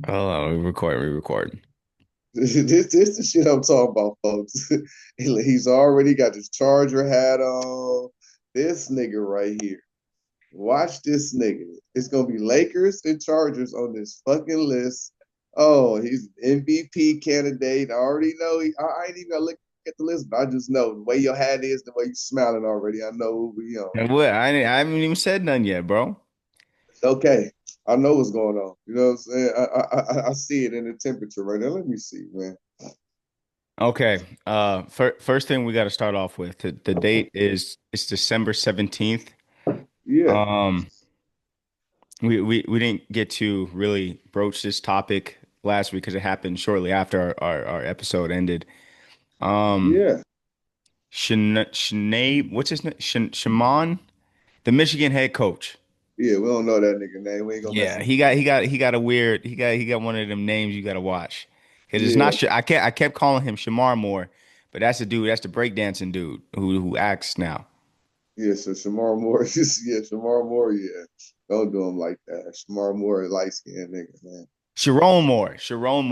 Oh, we record, we record. This the shit I'm talking about, folks. He's already got his Charger hat on. This nigga right here. Watch this nigga. It's gonna be Lakers and Chargers on this fucking list. Oh, he's MVP candidate. I already know. I ain't even gonna look at the list, but I just know the way your hat is, the way you smiling already. I know who we on. And what? I haven't even said none yet, bro. Okay, I know what's going on. You know what I'm saying? I see it in the temperature right now. Let me see, man. Okay. First thing we got to start off with the date is it's December 17th. Yeah, Um, we didn't get to really broach this topic last week because it happened shortly after our episode ended. Um, yeah, Shanae, what's his name? Shaman, the Michigan head coach. yeah. We don't know that nigga name. We ain't gonna mess Yeah, him. he got a weird he got one of them names you got to watch because it's Yeah, not I kept calling him Shamar Moore, but that's the dude, that's the breakdancing dude who acts now. yeah. So Shamar Moore, yeah, Shamar Moore. Yeah, don't do him like that. Shamar Moore, light skinned nigga, man. Sharon Moore, Sharon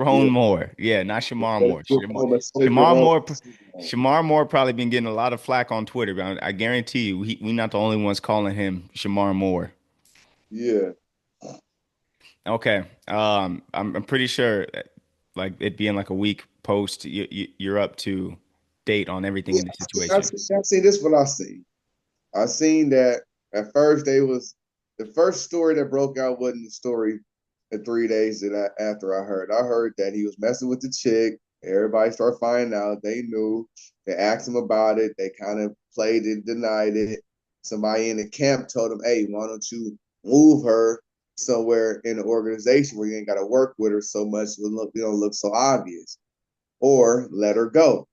Yeah, Moore. Yeah, not Shamar better Moore. put on the Shamar soldier Moore, Shamar Moore probably been getting a lot of flack on Twitter, but I guarantee you, we not the only ones calling him Shamar Moore. Yeah, Okay. I'm pretty sure that, like it being like a week post, you're up to date on everything yeah. in the situation. I see this. What I see. I seen that at first they was the first story that broke out wasn't the story the 3 days after I heard. I heard that he was messing with the chick. Everybody started finding out. They knew. They asked him about it. They kind of played it, denied it. Somebody in the camp told him, "Hey, why don't you move her somewhere in the organization where you ain't got to work with her so much? You don't look so obvious, or let her go."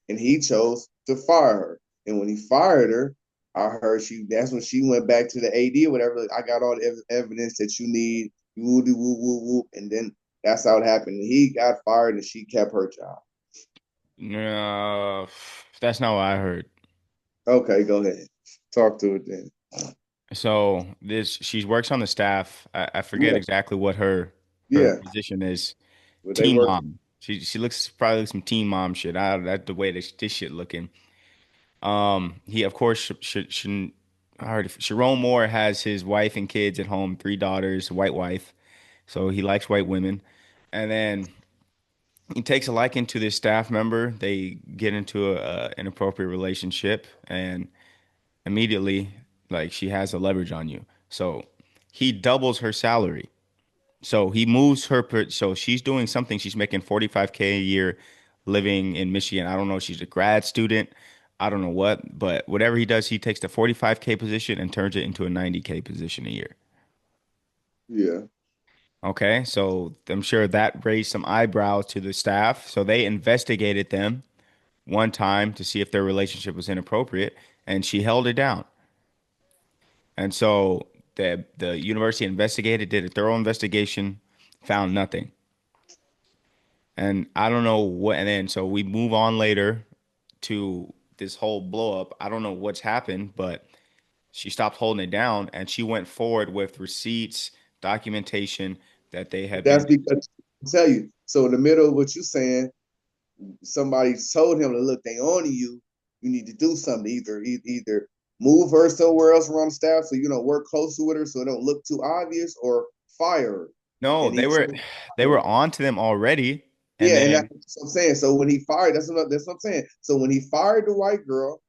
And he chose to fire her. And when he fired her, I heard that's when she went back to the AD or whatever. I got all the evidence that you need. Woo, woo, woo, woo. And then that's how it happened. He got fired and she kept her job. No, that's not what I heard. Okay, go ahead. Talk to it then. So this she works on the staff. I forget Yeah, exactly what her yeah. position is. But they Teen work. mom. She looks probably like some teen mom shit. That's the way this shit looking. He of course should I heard Sharon Moore has his wife and kids at home, three daughters, white wife. So he likes white women. And then he takes a liking to this staff member. They get into a inappropriate relationship, and immediately, like she has a leverage on you. So he doubles her salary. So he moves her. So she's doing something. She's making 45K a year, living in Michigan. I don't know if she's a grad student. I don't know what, but whatever he does, he takes the 45K position and turns it into a 90K position a year. Yeah, Okay, so I'm sure that raised some eyebrows to the staff. So they investigated them one time to see if their relationship was inappropriate, and she held it down. And so the university investigated, did a thorough investigation, found nothing. And I don't know what, and then so we move on later to this whole blow up. I don't know what's happened, but she stopped holding it down and she went forward with receipts, documentation that they but had that's been. because I tell you. So in the middle of what you're saying, somebody told him to look, they on you. You need to do something. Either move her somewhere else around the staff so you don't work closer with her so it don't look too obvious, or fire her. No, And he chose to they fire were her. on to them already. And Yeah, and then that's what I'm saying. So when he fired, that's what I'm saying. So when he fired the white girl,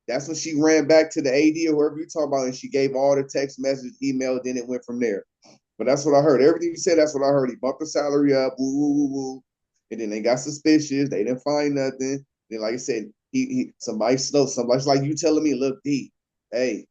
that's when she ran back to the AD or whoever you talk about, and she gave all the text message, email. Then it went from there. But that's what I heard. Everything you said, that's what I heard. He bumped the salary up, woo, woo, woo, woo. And then they got suspicious. They didn't find nothing. Then, like I said, he somebody slow. Somebody's like you telling me, look, D, hey,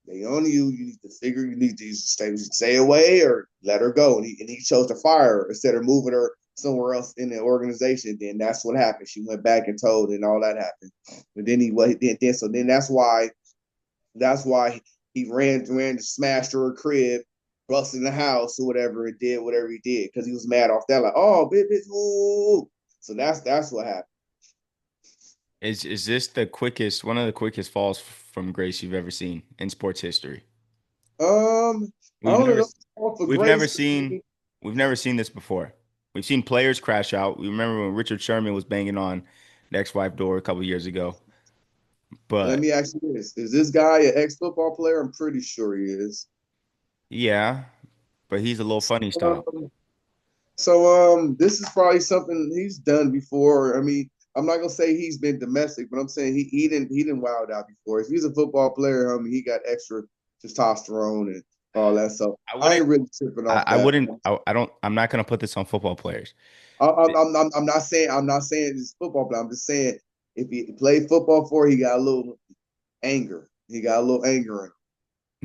they on you. You need to figure. You need to stay away or let her go. And he chose to fire her instead of moving her somewhere else in the organization. Then that's what happened. She went back and told, and all that happened. But then he what then so then that's why he ran to smash her crib, busted the house or whatever, and did whatever he did because he was mad off that. Like, oh, bitch, ooh. So that's what happened. is this the one of the quickest falls from grace you've ever seen in sports history? Um, I We've don't never know. Call for we've never grace. seen we've never seen this before. We've seen players crash out. We remember when Richard Sherman was banging on the ex-wife door a couple years ago. Let But me ask you this: is this guy an ex-football player? I'm pretty sure he is. yeah, but he's a little funny style. Um, this is probably something he's done before. I mean, I'm not gonna say he's been domestic, but I'm saying he didn't wild out before. If he's a football player, I mean, he got extra testosterone and all that stuff. I I wouldn't ain't really tripping off I that. wouldn't I don't I'm not gonna put this on football players. I'm not saying it's football player. I'm just saying if he played football for, he got a little anger. He got a little anger in him.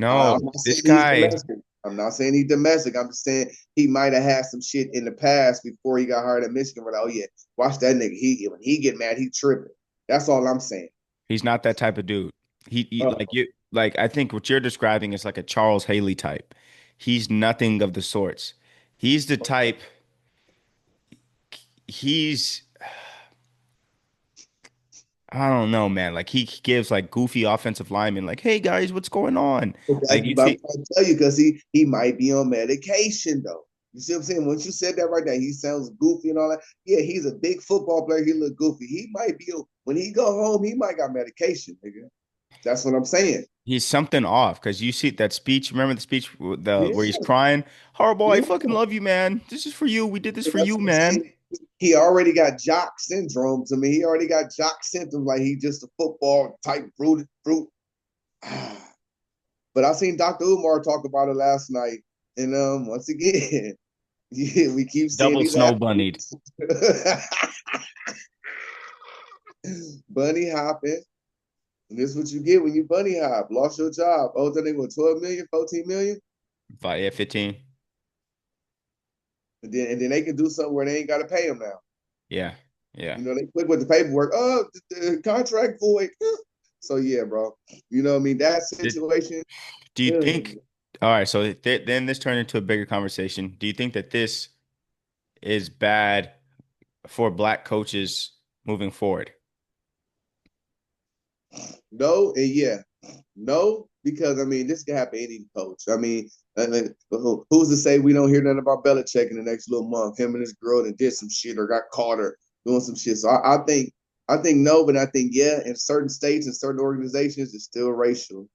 I'm No, not saying this he's guy, domestic. I'm not saying he's domestic. I'm just saying he might have had some shit in the past before he got hired at Michigan. Where oh yeah, watch that nigga. When he get mad, he tripping. That's all I'm saying. he's not that type of dude. He Uh, like you like I think what you're describing is like a Charles Haley type. He's nothing of the sorts. He's the type he's I don't know, man. Like he gives like goofy offensive linemen like, "Hey guys, what's going on?" Like you I'm see, trying to tell you because he might be on medication though. You see what I'm saying? Once you said that right there, he sounds goofy and all that. Yeah, he's a big football player. He look goofy. He might be when he go home. He might got medication, nigga. That's what I'm saying. he's something off because you see that speech. Remember the speech the where he's Yeah, crying, Harbaugh, I yeah. fucking love you, man. This is for you. We did this for That's you, what I'm man. saying. He already got jock syndrome. To me, he already got jock symptoms. Like he just a football type brute. But I seen Dr. Umar talk about it last night, and once again, yeah, we keep seeing Double these snow bunnied. athletes bunny hopping. And this is what you get when you bunny hop. Lost your job. Oh, then they were 12 million, 14 million. Yeah, 15. And then they can do something where they ain't got to pay them now. Yeah, yeah. They click with the paperwork. Oh, the contract void. So yeah, bro. You know what I mean? That Did, situation. do you Ugh. think? All right, so then this turned into a bigger conversation. Do you think that this is bad for black coaches moving forward? No, and yeah. No, because I mean, this can happen to any coach. I mean, who's to say we don't hear nothing about Belichick in the next little month? Him and his girl that did some shit or got caught or doing some shit. So I think no, but I think yeah. In certain states and certain organizations, it's still racial.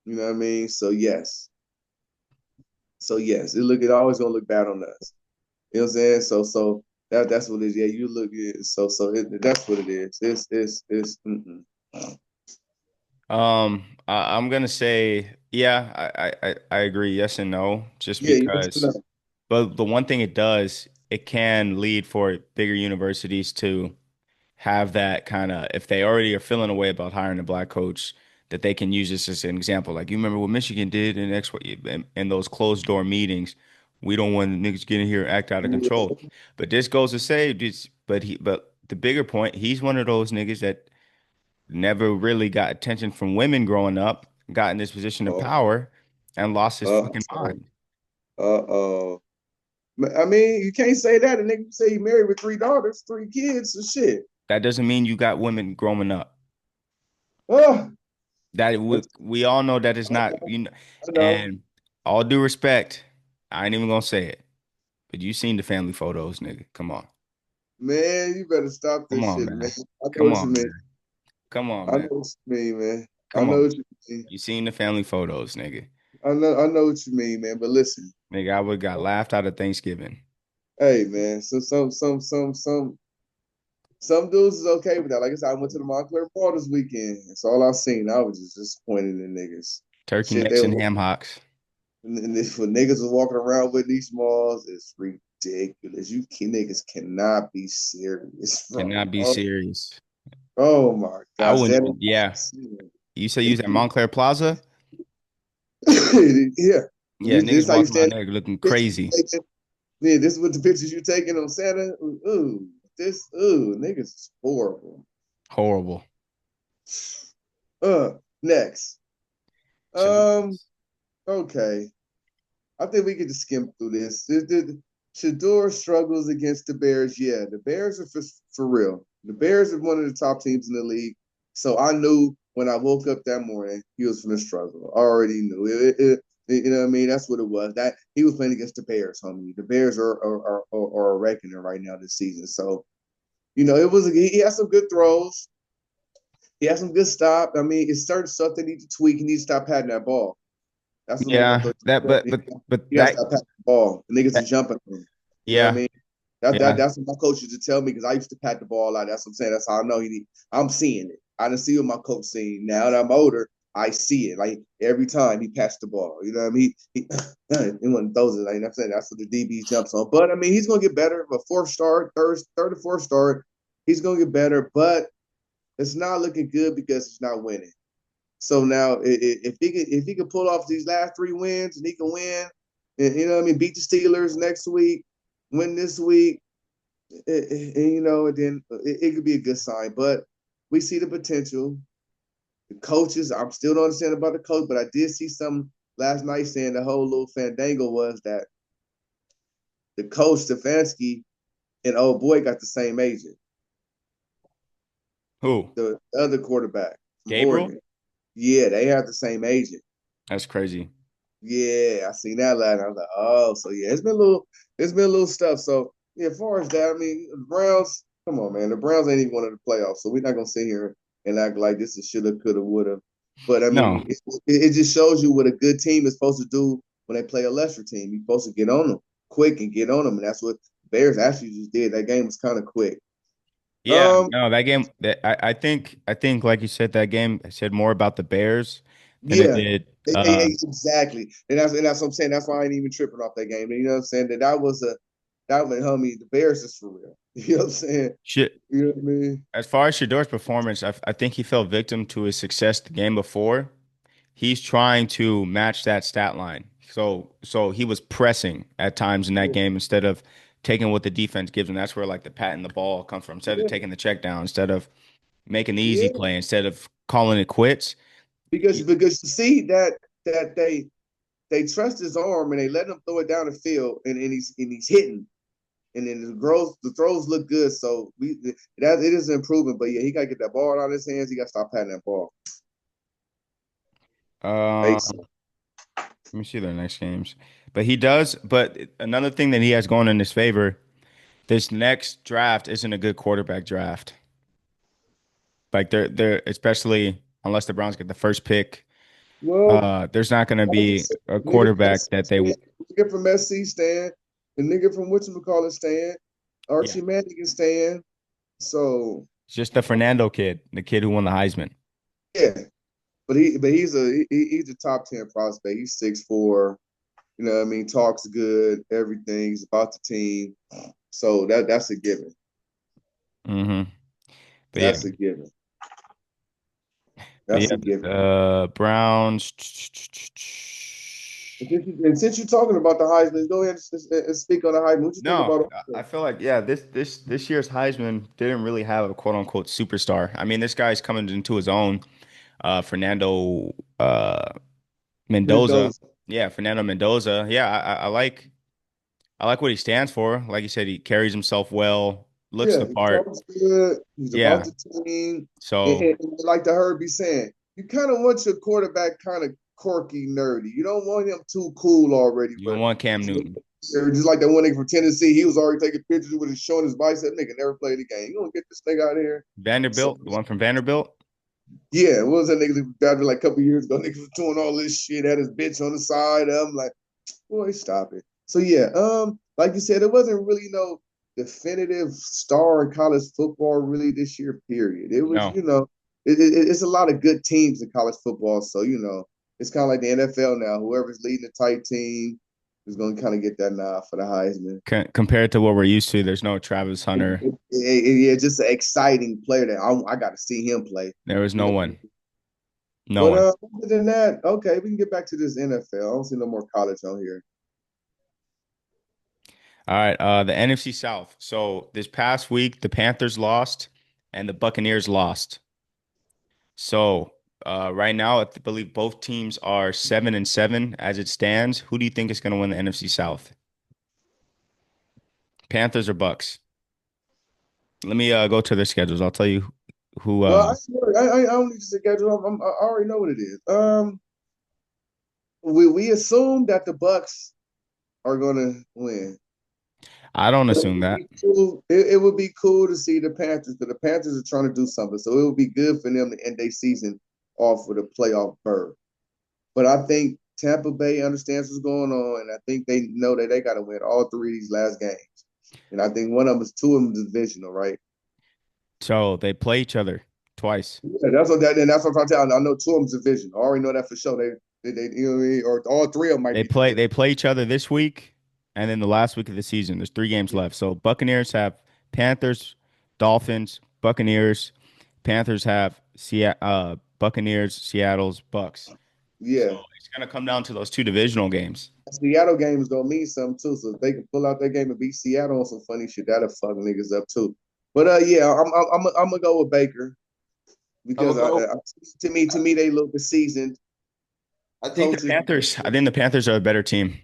You know what I mean? So yes, it always gonna look bad on us. You know what I'm saying? So that's what it is. Yeah, you look good. That's what it is. It's. Mm-mm. I'm gonna say, yeah, I agree, yes and no, just Yeah, yes or because. no. But the one thing it does, it can lead for bigger universities to have that kind of, if they already are feeling a way about hiring a black coach, that they can use this as an example. Like you remember what Michigan did in those closed door meetings. We don't want niggas getting here and act out of control. But this goes to say this, but the bigger point, he's one of those niggas that never really got attention from women growing up, got in this position of Oh, power, and lost his uh fucking oh. mind. Uh-oh. I mean, you can't say that. And nigga say he married with three daughters, three kids, and shit. That doesn't mean you got women growing up. Oh, That I we all know that is not, know. and all due respect, I ain't even gonna say it, but you seen the family photos, nigga. Come on. Man, you better stop Come this on, shit, man. man. I know Come what you on, mean. man. Come on, I know man. what you mean, man. I Come know on. what you mean. You seen the family photos, nigga. I know what you mean, man. But listen, Nigga, I would got laughed out of Thanksgiving. hey, man. So some dudes is okay with that. Like I said, I went to the Montclair Ball this weekend. That's all I seen. I was just disappointed in niggas. Turkey Shit, they necks and was ham hocks. and this when niggas was walking around with these smalls, it's ridiculous. Niggas cannot be serious, bro. Cannot be Oh, serious. oh my I gosh, wouldn't, that yeah. You say you and was at Montclair Plaza? yeah. Yeah, This niggas how you walking around stand there looking pictures you crazy. taking. Yeah, this is what the pictures you taking on Santa. Niggas is horrible. Horrible. Next. So Um, okay. I think we could just skim through this. Shedeur struggles against the Bears. Yeah, the Bears are for real. The Bears are one of the top teams in the league. So I knew when I woke up that morning he was going to struggle. I already knew it. You know what I mean? That's what it was. That he was playing against the Bears, homie. The Bears are a reckoning right now this season. So it was he had some good throws. He had some good stop. I mean, it's certain stuff they need to tweak. He needs to stop patting that ball. That's the main Yeah, thing. that but He got to that, stop patting the ball. The niggas that is jumping on him. You know what I yeah, mean? That's yeah. what my coach used to tell me because I used to pat the ball out. That's what I'm saying. That's how I know I'm seeing it. I didn't see what my coach seen. Now that I'm older, I see it. Like every time he passed the ball, you know what I mean? He when throws it, like I'm saying, that's what the DB jumps on. But I mean, he's gonna get better. A fourth start, third or fourth start, he's gonna get better. But it's not looking good because he's not winning. So now, if he can pull off these last three wins and he can win, and, you know what I mean, beat the Steelers next week, win this week, and then it could be a good sign. But we see the potential. The coaches, I'm still don't understand about the coach, but I did see some last night saying the whole little fandango was that the coach Stefanski and old boy got the same agent, Who? the other quarterback from Gabriel? Oregon. Yeah, they have the same agent. That's crazy. Yeah, I seen that line. I was like, oh, so yeah, it's been a little stuff. So yeah, as far as that, I mean, the Browns, come on, man, the Browns ain't even one of the playoffs, so we're not gonna sit here and act like this is shoulda, coulda, woulda. But I No. mean, it just shows you what a good team is supposed to do when they play a lesser team. You're supposed to get on them quick and get on them, and that's what Bears actually just did. That game was kind of quick. Yeah, Um, no, that game that I think like you said, that game said more about the Bears than it Yeah, did exactly, and that's what I'm saying. That's why I ain't even tripping off that game. You know what I'm saying? That was homie. The Bears is for real. You know what I'm saying? shit. You know what I mean? As far as Shedeur's performance, I think he fell victim to his success the game before. He's trying to match that stat line. So he was pressing at times in that Yeah, game instead of taking what the defense gives him. That's where like the pat and the ball comes from. Instead of yeah, taking the check down, instead of making the easy yeah. play, instead of calling it quits. Because He, because you see that they trust his arm and they let him throw it down the field and he's hitting. And then the throws look good. So it is improving. But yeah, he gotta get that ball out of his hands. He gotta stop patting that ball. let me see their next games. But he does. But another thing that he has going in his favor, this next draft isn't a good quarterback draft. Like they're especially unless the Browns get the first pick. Well, There's not going to like I be said, a nigga from quarterback SC that they. stand, nigga from SC stand, the nigga from whatchamacallit stand, Yeah, Archie Manning stand. So it's just the Fernando kid, the kid who won the Heisman. yeah, but he's a top 10 prospect. He's 6'4". You know what I mean? Talks good, everything. He's about the team. So that's a given. hmm But yeah, That's a given. but That's yeah, a given. Browns. And since you're talking about the Heisman, go ahead and speak on the Heisman. What you think No, about I it? feel like yeah, this year's Heisman didn't really have a quote unquote superstar. I mean, this guy's coming into his own. Fernando Mendoza. Mendoza. Yeah, Fernando Mendoza. Yeah, I like what he stands for. Like you said, he carries himself well, looks Yeah, the he part. talks good. He's about Yeah. the team. And, So and like the Herbie saying, you kind of want your quarterback kind of quirky, nerdy. You don't want him too cool already, you but don't want Cam Newton. just like that one nigga from Tennessee, he was already taking pictures with his showing his bicep. Nigga never played the game. You gonna get this nigga out of here? So Vanderbilt, the one from Vanderbilt. yeah, what was that nigga that died like a couple years ago? Nigga was doing all this shit, had his bitch on the side. I'm like, boy, stop it. So yeah, like you said, it wasn't really no definitive star in college football really this year. Period. It was, No, it's a lot of good teams in college football. So it's kind of like the NFL now. Whoever's leading the tight team is going to kind of get that nod for the Heisman. compared to what we're used to, there's no Travis Hunter. Yeah, just an exciting player that I got to see him play. There was You no know, one. No but one. other than that, okay, we can get back to this NFL. I don't see no more college on here. All right. The NFC South. So this past week, the Panthers lost and the Buccaneers lost. So right now, I believe both teams are 7-7 as it stands. Who do you think is going to win the NFC South? Panthers or Bucks? Let me go to their schedules. I'll tell you who. Well, I don't need to schedule. I already know what it is. we assume that the Bucks are gonna win. I don't But it assume would that. be cool. It would be cool to see the Panthers, because the Panthers are trying to do something. So it would be good for them to end their season off with a playoff berth. But I think Tampa Bay understands what's going on, and I think they know that they got to win all three of these last games. And I think one of them is two of them divisional, right? So they play each other twice. Yeah, that's what I'm trying to tell you. I know two of them's division. I already know that for sure. They you know what I mean? Or all three of them might They be play division. they play each other this week and then the last week of the season. There's 3 games left. So Buccaneers have Panthers, Dolphins, Buccaneers. Panthers have Buccaneers, Seattle's Bucks. So Yeah. it's gonna come down to those two divisional games. Seattle game is gonna mean something too. So if they can pull out that game and beat Seattle on some funny shit, that'll fuck niggas up too. But yeah, I'm gonna go with Baker I'm because gonna go. to me they look the seasoned coaches. I think the Panthers are a better team.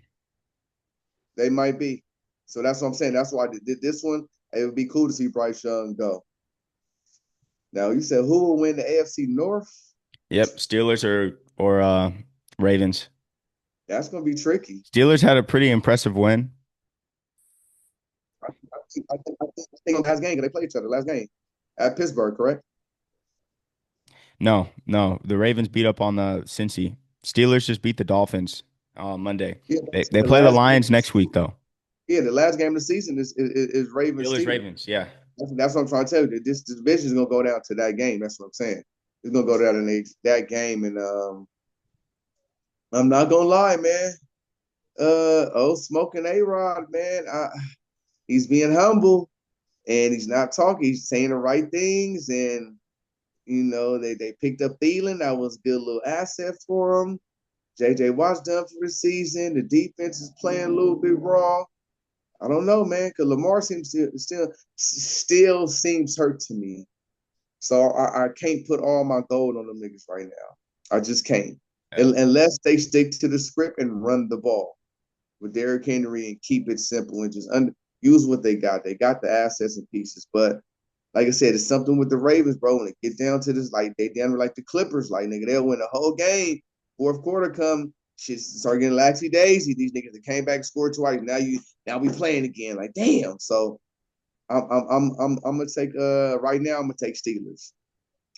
They might be. So that's what I'm saying. That's why I did this one. It would be cool to see Bryce Young go. Now you said who will win the AFC North? Yep, Steelers or Ravens. That's gonna be tricky. Steelers had a pretty impressive win. I think last game, because they played each other last game at Pittsburgh, correct? No, no, the Ravens beat up on the Cincy. Steelers just beat the Dolphins on Monday. Yeah, They the play the last game. Lions next week though. Yeah, the last game of the season is Ravens Steelers Steelers. Ravens, yeah. That's what I'm trying to tell you. This division is gonna go down to that game. That's what I'm saying. It's gonna go down in that game, and I'm not gonna lie, man. Smoking A Rod, man. He's being humble and he's not talking. He's saying the right things, and they picked up Thielen. That was a good little asset for him. JJ Watt's done for the season. The defense is playing a little bit raw. I don't know, man, because Lamar seems to still seems hurt to me. So I can't put all my gold on them niggas right now. I just can't. Yeah. Unless they stick to the script and run the ball with Derrick Henry and keep it simple and just use what they got. They got the assets and pieces. But like I said, it's something with the Ravens, bro. When it get down to this, like they down like the Clippers, like nigga, they'll win the whole game. Fourth quarter come, shit start getting laxy daisy. These niggas that came back and scored twice. Now we playing again. Like damn. So I'm gonna take right now. I'm gonna take Steelers.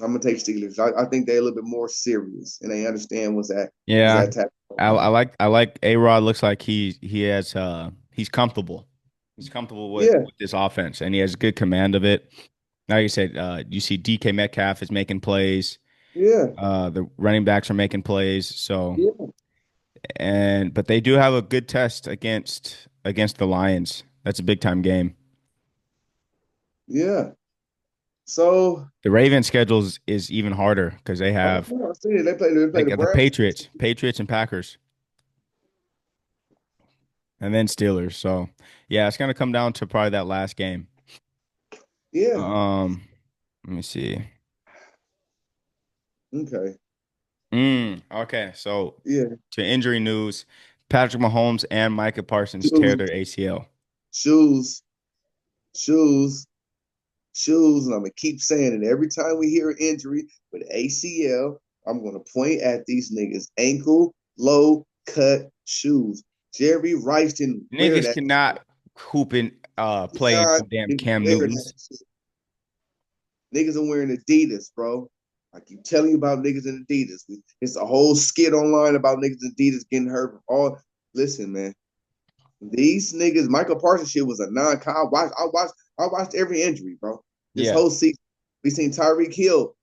I'm gonna take Steelers. I think they're a little bit more serious and they understand what's Yeah. that type of I line. like I like A-Rod looks like he has he's comfortable. He's comfortable Yeah, with this offense and he has good command of it. Like you said, you see DK Metcalf is making plays. yeah, The running backs are making plays. So yeah, but they do have a good test against the Lions. That's a big time game. yeah. So The Ravens schedules is even harder because they I have see it. They play the the Browns. Patriots and Packers, and then Steelers. So yeah, it's gonna come down to probably that last game. Yeah. Um, Let me see. Okay. Okay, so Yeah. to injury news, Patrick Mahomes and Micah Parsons tear Shoes, their ACL. shoes, shoes, shoes, and I'm gonna keep saying it every time we hear an injury with ACL. I'm gonna point at these niggas ankle low cut shoes. Jerry Rice didn't wear Niggas that. cannot hoop and play in John some damn didn't Cam wear that Newtons. shit. Niggas are wearing Adidas, bro. I keep telling you about niggas in Adidas. It's a whole skit online about niggas in Adidas getting hurt. Listen, man. These niggas, Michael Parsons shit was a non-con. I watched every injury, bro. This Yeah. whole season. We seen Tyreek Hill,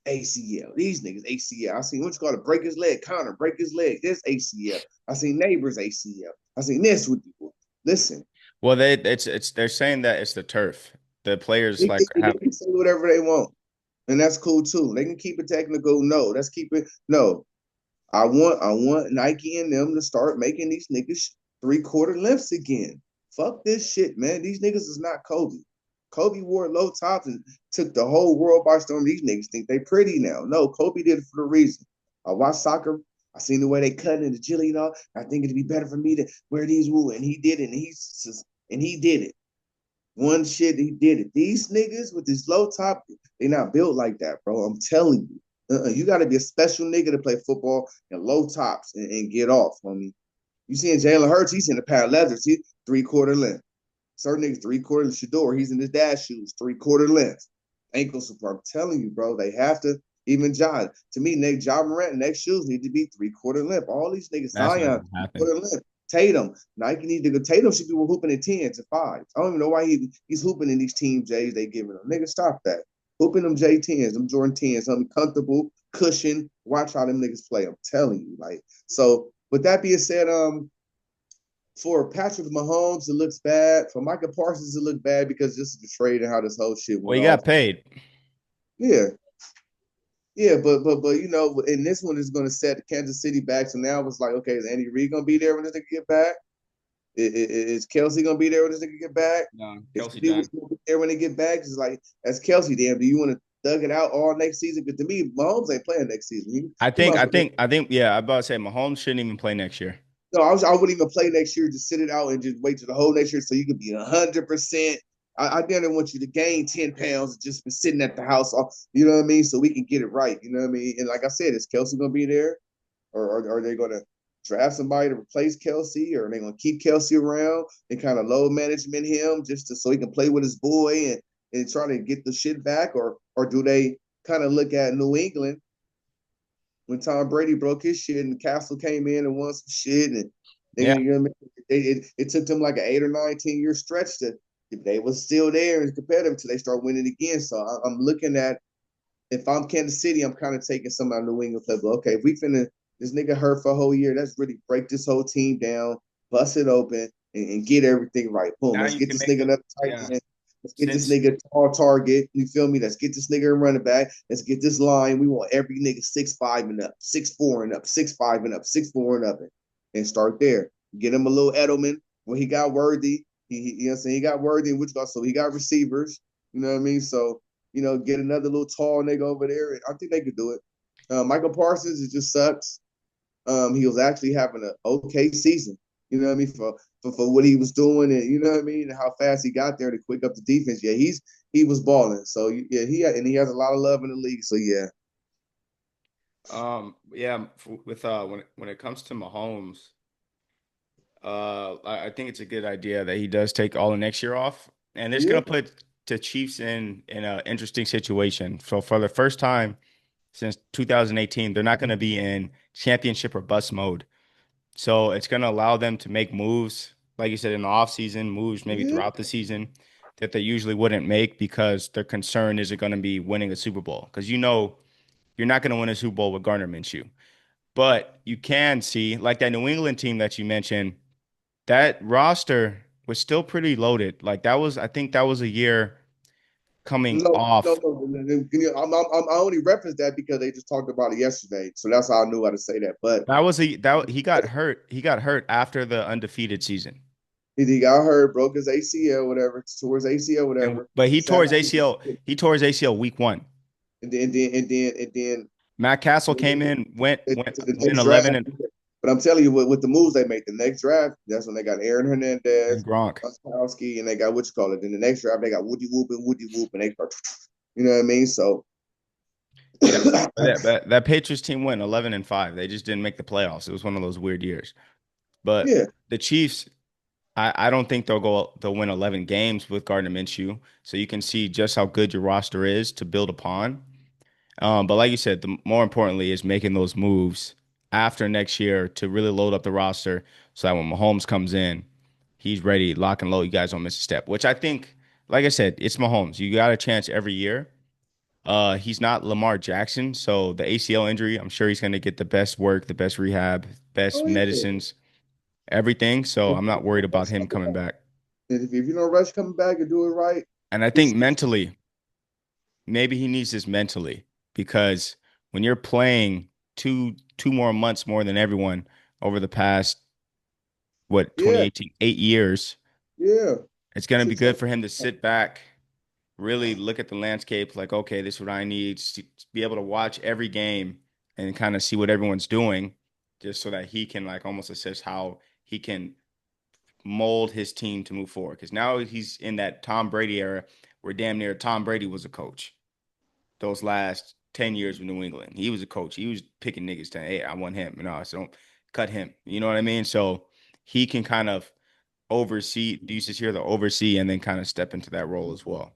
ACL. These niggas, ACL. I seen what you call it, break his leg. Connor, break his leg. This ACL. I seen neighbors ACL. I seen this with people. Listen, Well, they're saying that it's the turf. The players they, like they, have they can say whatever they want. And that's cool too. They can keep it technical. No, let's keep it. No, I want Nike and them to start making these niggas 3/4 lengths again. Fuck this shit, man. These niggas is not Kobe. Kobe wore low tops and took the whole world by storm. These niggas think they pretty now. No, Kobe did it for a reason. I watch soccer. I seen the way they cut in the jelly and all. I think it'd be better for me to wear these wool. And he did it. And he did it. One shit, he did it. These niggas with this low top, they not built like that, bro. I'm telling you. You got to be a special nigga to play football in low tops and get off, homie. You seeing Jalen Hurts? He's in the pad leathers. He 3/4 length. Certain niggas 3/4 SHEDEUR. He's in his dad's shoes, 3/4 length. Ankle support. I'm telling you, bro, they have to. Even John, to me, Nate John Morant, next shoes need to be 3/4 length. All these niggas, That's not Zion, gonna three happen. quarter length. Tatum, Nike need to go. Tatum should be hooping in tens and fives. I don't even know why he's hooping in these team J's they giving him. Nigga, stop that. Hooping them J10s, them Jordan 10s, something comfortable, cushion. Watch how them niggas play. I'm telling you, like so. With that being said, for Patrick Mahomes, it looks bad. For Micah Parsons, it looked bad because this is the trade and how this whole shit Well, went he off. got paid. Yeah, yeah, but you know, and this one is going to set Kansas City back. So now it's like, okay, is Andy Reid going to be there when this nigga get back? Is Kelsey going to be there when this nigga get back? No, Is Kelsey people done. going to be there when they get back? It's like, that's Kelsey. Damn, do you want to thug it out all next season? Because to me, Mahomes ain't playing next season. I He think, must. I think, I think, yeah, I'm about to say Mahomes shouldn't even play next year. No, I wouldn't even play next year. Just sit it out and just wait till the whole next year so you can be 100%. I didn't want you to gain 10 pounds and just be sitting at the house. You know what I mean? So we can get it right. You know what I mean? And like I said, is Kelsey gonna be there, or are they gonna draft somebody to replace Kelsey, or are they gonna keep Kelsey around and kind of low management him just to, so he can play with his boy and try to get the shit back, or do they kind of look at New England when Tom Brady broke his shit and Castle came in and won some shit and they, Yeah. you know what I mean? It took them like an 8 or 9, 10 year stretch to if they was still there and competitive until they start winning again. So I'm looking at if I'm Kansas City, I'm kind of taking some out of New England play. But okay, if we finna this nigga hurt for a whole year, let's really break this whole team down, bust it open, and get everything right. Boom. Now Let's you get can this make nigga the another tight yeah. end. Let's get this Since nigga tall target. You feel me? Let's get this nigga a running back. Let's get this line. We want every nigga 6'5" and up, 6'4" and up, 6'5" and up, 6'4" and up, and start there. Get him a little Edelman when he got worthy. You know what I'm saying? He got worthy, which so he got receivers. You know what I mean? So get another little tall nigga over there. I think they could do it. Michael Parsons, it just sucks. He was actually having an okay season. You know what I mean for what he was doing, and you know what I mean, and how fast he got there to quick up the defense. Yeah, he was balling. So yeah, he has a lot of love in the league. So yeah, yeah, with when it comes to Mahomes, I think it's a good idea that he does take all the next year off, and it's yeah, gonna put the Chiefs in an interesting situation. So for the first time since 2018, they're not gonna be in championship or bust mode. So it's gonna allow them to make moves, like you said, in the offseason, moves maybe yeah, throughout the season that they usually wouldn't make because their concern isn't gonna be winning a Super Bowl. Because you're not gonna win a Super Bowl with Gardner Minshew. But you can see, like that New England team that you mentioned, that roster was still pretty loaded. Like that was, I think that was a year coming no, no, off. no. I only referenced that because they just talked about it yesterday, so that's how I knew how to say that. But That was a that he got hurt. He got hurt after the undefeated season. he got hurt, broke his ACL, whatever, towards ACL, And whatever. but he Sat tore his out, ACL. He tore his ACL week one. and then Matt Castle when they came in, went went to the went next draft. 11 But I'm telling you, with the moves they make, the next draft, that's when they got Aaron and Hernandez, Gronk. Gronkowski, and they got what you call it. Then the next draft, they got Woody Whoop, and they start, you know what I mean? So, Yeah, that Patriots team went 11-5. They just didn't make the playoffs. It was one of those weird years. But yeah, the Chiefs, I don't think they'll win 11 games with Gardner Minshew. So you can see just how good your roster is to build upon. But like you said, the more importantly is making those moves after next year to really load up the roster so that when Mahomes comes in, he's ready, lock and load. You guys don't miss a step. Which I think, like I said, it's Mahomes. You got a chance every year. He's not Lamar Jackson, so the ACL injury, I'm sure he's going to get the best work, the best rehab, best oh yeah. medicines, everything. So If I'm you not worried don't about rush him coming coming back, back. and if you don't rush coming back and do it right, And I think he's mentally, maybe he needs this mentally because when you're playing two more months more than everyone over the past what yeah, 2018 8 years, yeah, it's going to be six good seven. for him to sit back, really look at the landscape like, okay, this is what I need to be able to watch every game and kind of see what everyone's doing just so that he can like almost assess how he can mold his team to move forward because now he's in that Tom Brady era where damn near Tom Brady was a coach those last 10 years with New England. He was a coach. He was picking niggas to, hey, I want him. So don't cut him. You know what I mean? So he can kind of oversee, do you just hear the oversee and then kind of step into that role as well.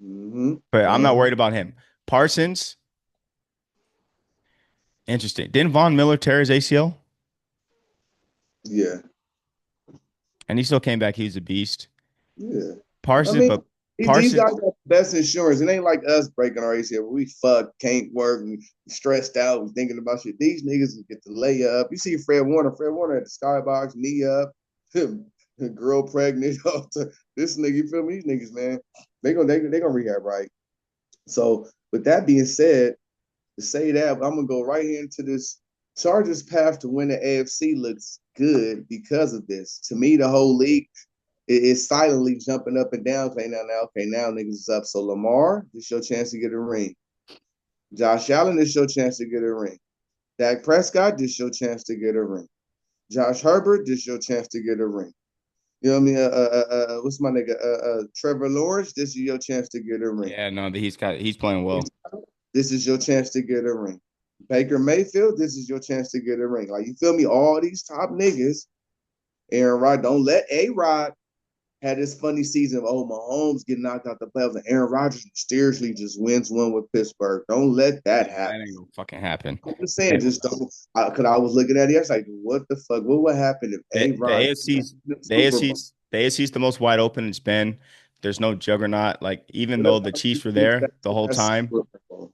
Mm-hmm. But I'm not Uh-huh. worried about him. Parsons, interesting. Didn't Von Miller tear his ACL? Yeah. And he still came back. He was a beast. Yeah. I Parsons, mean, but these guys Parsons, got the best insurance. It ain't like us breaking our ACL. We fuck, can't work, and stressed out, and thinking about shit. These niggas get to lay up. You see Fred Warner. Fred Warner at the skybox, knee up, girl pregnant. This nigga, you feel me? These niggas, man, they gonna rehab right. So, with that being said, to say that, I'm gonna go right here into this. Chargers' path to win the AFC looks good because of this. To me, the whole league is silently jumping up and down. Okay, now niggas is up. So Lamar, this your chance to get a ring. Josh Allen, this your chance to get a ring. Dak Prescott, this your chance to get a ring. Josh Herbert, this your chance to get a ring. You know what I mean? What's my nigga? Trevor Lawrence, this is your chance to get a ring. yeah, no, he's playing well. This is your chance to get a ring. Baker Mayfield, this is your chance to get a ring. Like, you feel me? All these top niggas, Aaron Rod, don't let A Rod had this funny season of Mahomes getting knocked out the playoffs and Aaron Rodgers mysteriously just wins one with Pittsburgh. Don't let that That happen. ain't gonna fucking happen. I'm just saying, The, just don't. Because I was looking at it, I was like, what the fuck? What would happen if the, A the Rod AFC's the the Super Bowl? AFC's the AFC's the most wide open it's been. There's no juggernaut. Like even What though the about Chiefs were there the whole that time, Super Bowl?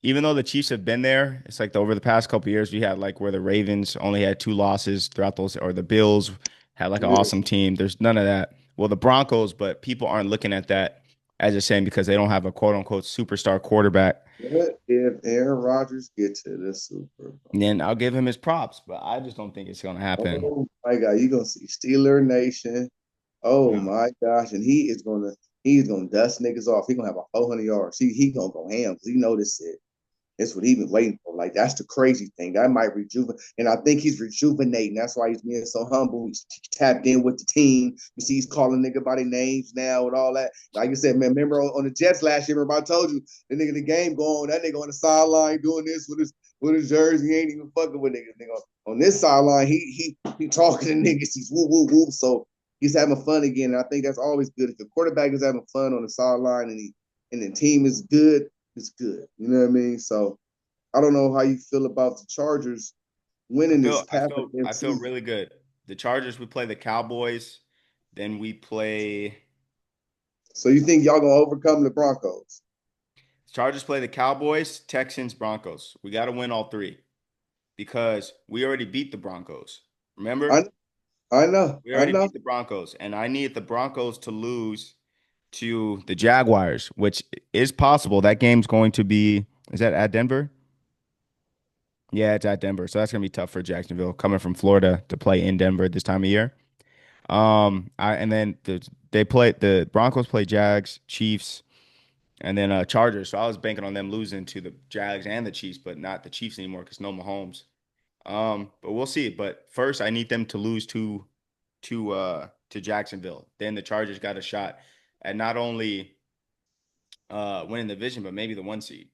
even though the Chiefs have been there, it's like over the past couple years, we had like where the Ravens only had two losses throughout those, or the Bills had like an Yeah. awesome team. There's none of that. Well, the Broncos, but people aren't looking at that as a shame because they don't have a quote unquote superstar quarterback. What if Aaron Rodgers get to the Super And Bowl? then I'll give him his props, but I just don't think it's gonna happen. Oh my God, you gonna see Steeler Nation. Oh No. my gosh, and he's gonna dust niggas off. He gonna have a 400 yards. He gonna go ham because he know this shit. That's what he been waiting for. Like, that's the crazy thing. That might rejuvenate, and I think he's rejuvenating. That's why he's being so humble. He's tapped in with the team. You see, he's calling nigga by their names now and all that. Like I said, man, remember on the Jets last year? Remember I told you the nigga the game going, that nigga on the sideline doing this with his jersey. He ain't even fucking with niggas. Nigga on this sideline, he talking to niggas. He's whoop whoop whoop. So he's having fun again. And I think that's always good. If the quarterback is having fun on the sideline and the team is good, it's good. You know what I mean? So I don't know how you feel about the Chargers I winning this feel I path of feel the I feel NFC. really good. The Chargers, we play the Cowboys, then we play So you think y'all gonna overcome the Broncos? Chargers play the Cowboys, Texans, Broncos. We got to win all three because we already beat the Broncos. Remember? I I know, We I already know. beat the Broncos, and I need the Broncos to lose to the Jaguars, which is possible. That game's going to be, is that at Denver? Yeah, it's at Denver. So that's going to be tough for Jacksonville coming from Florida to play in Denver this time of year. And then the Broncos play Jags, Chiefs, and then Chargers. So I was banking on them losing to the Jags and the Chiefs, but not the Chiefs anymore because no Mahomes. But we'll see. But first, I need them to lose to Jacksonville. Then the Chargers got a shot at not only winning the division, but maybe the one seed.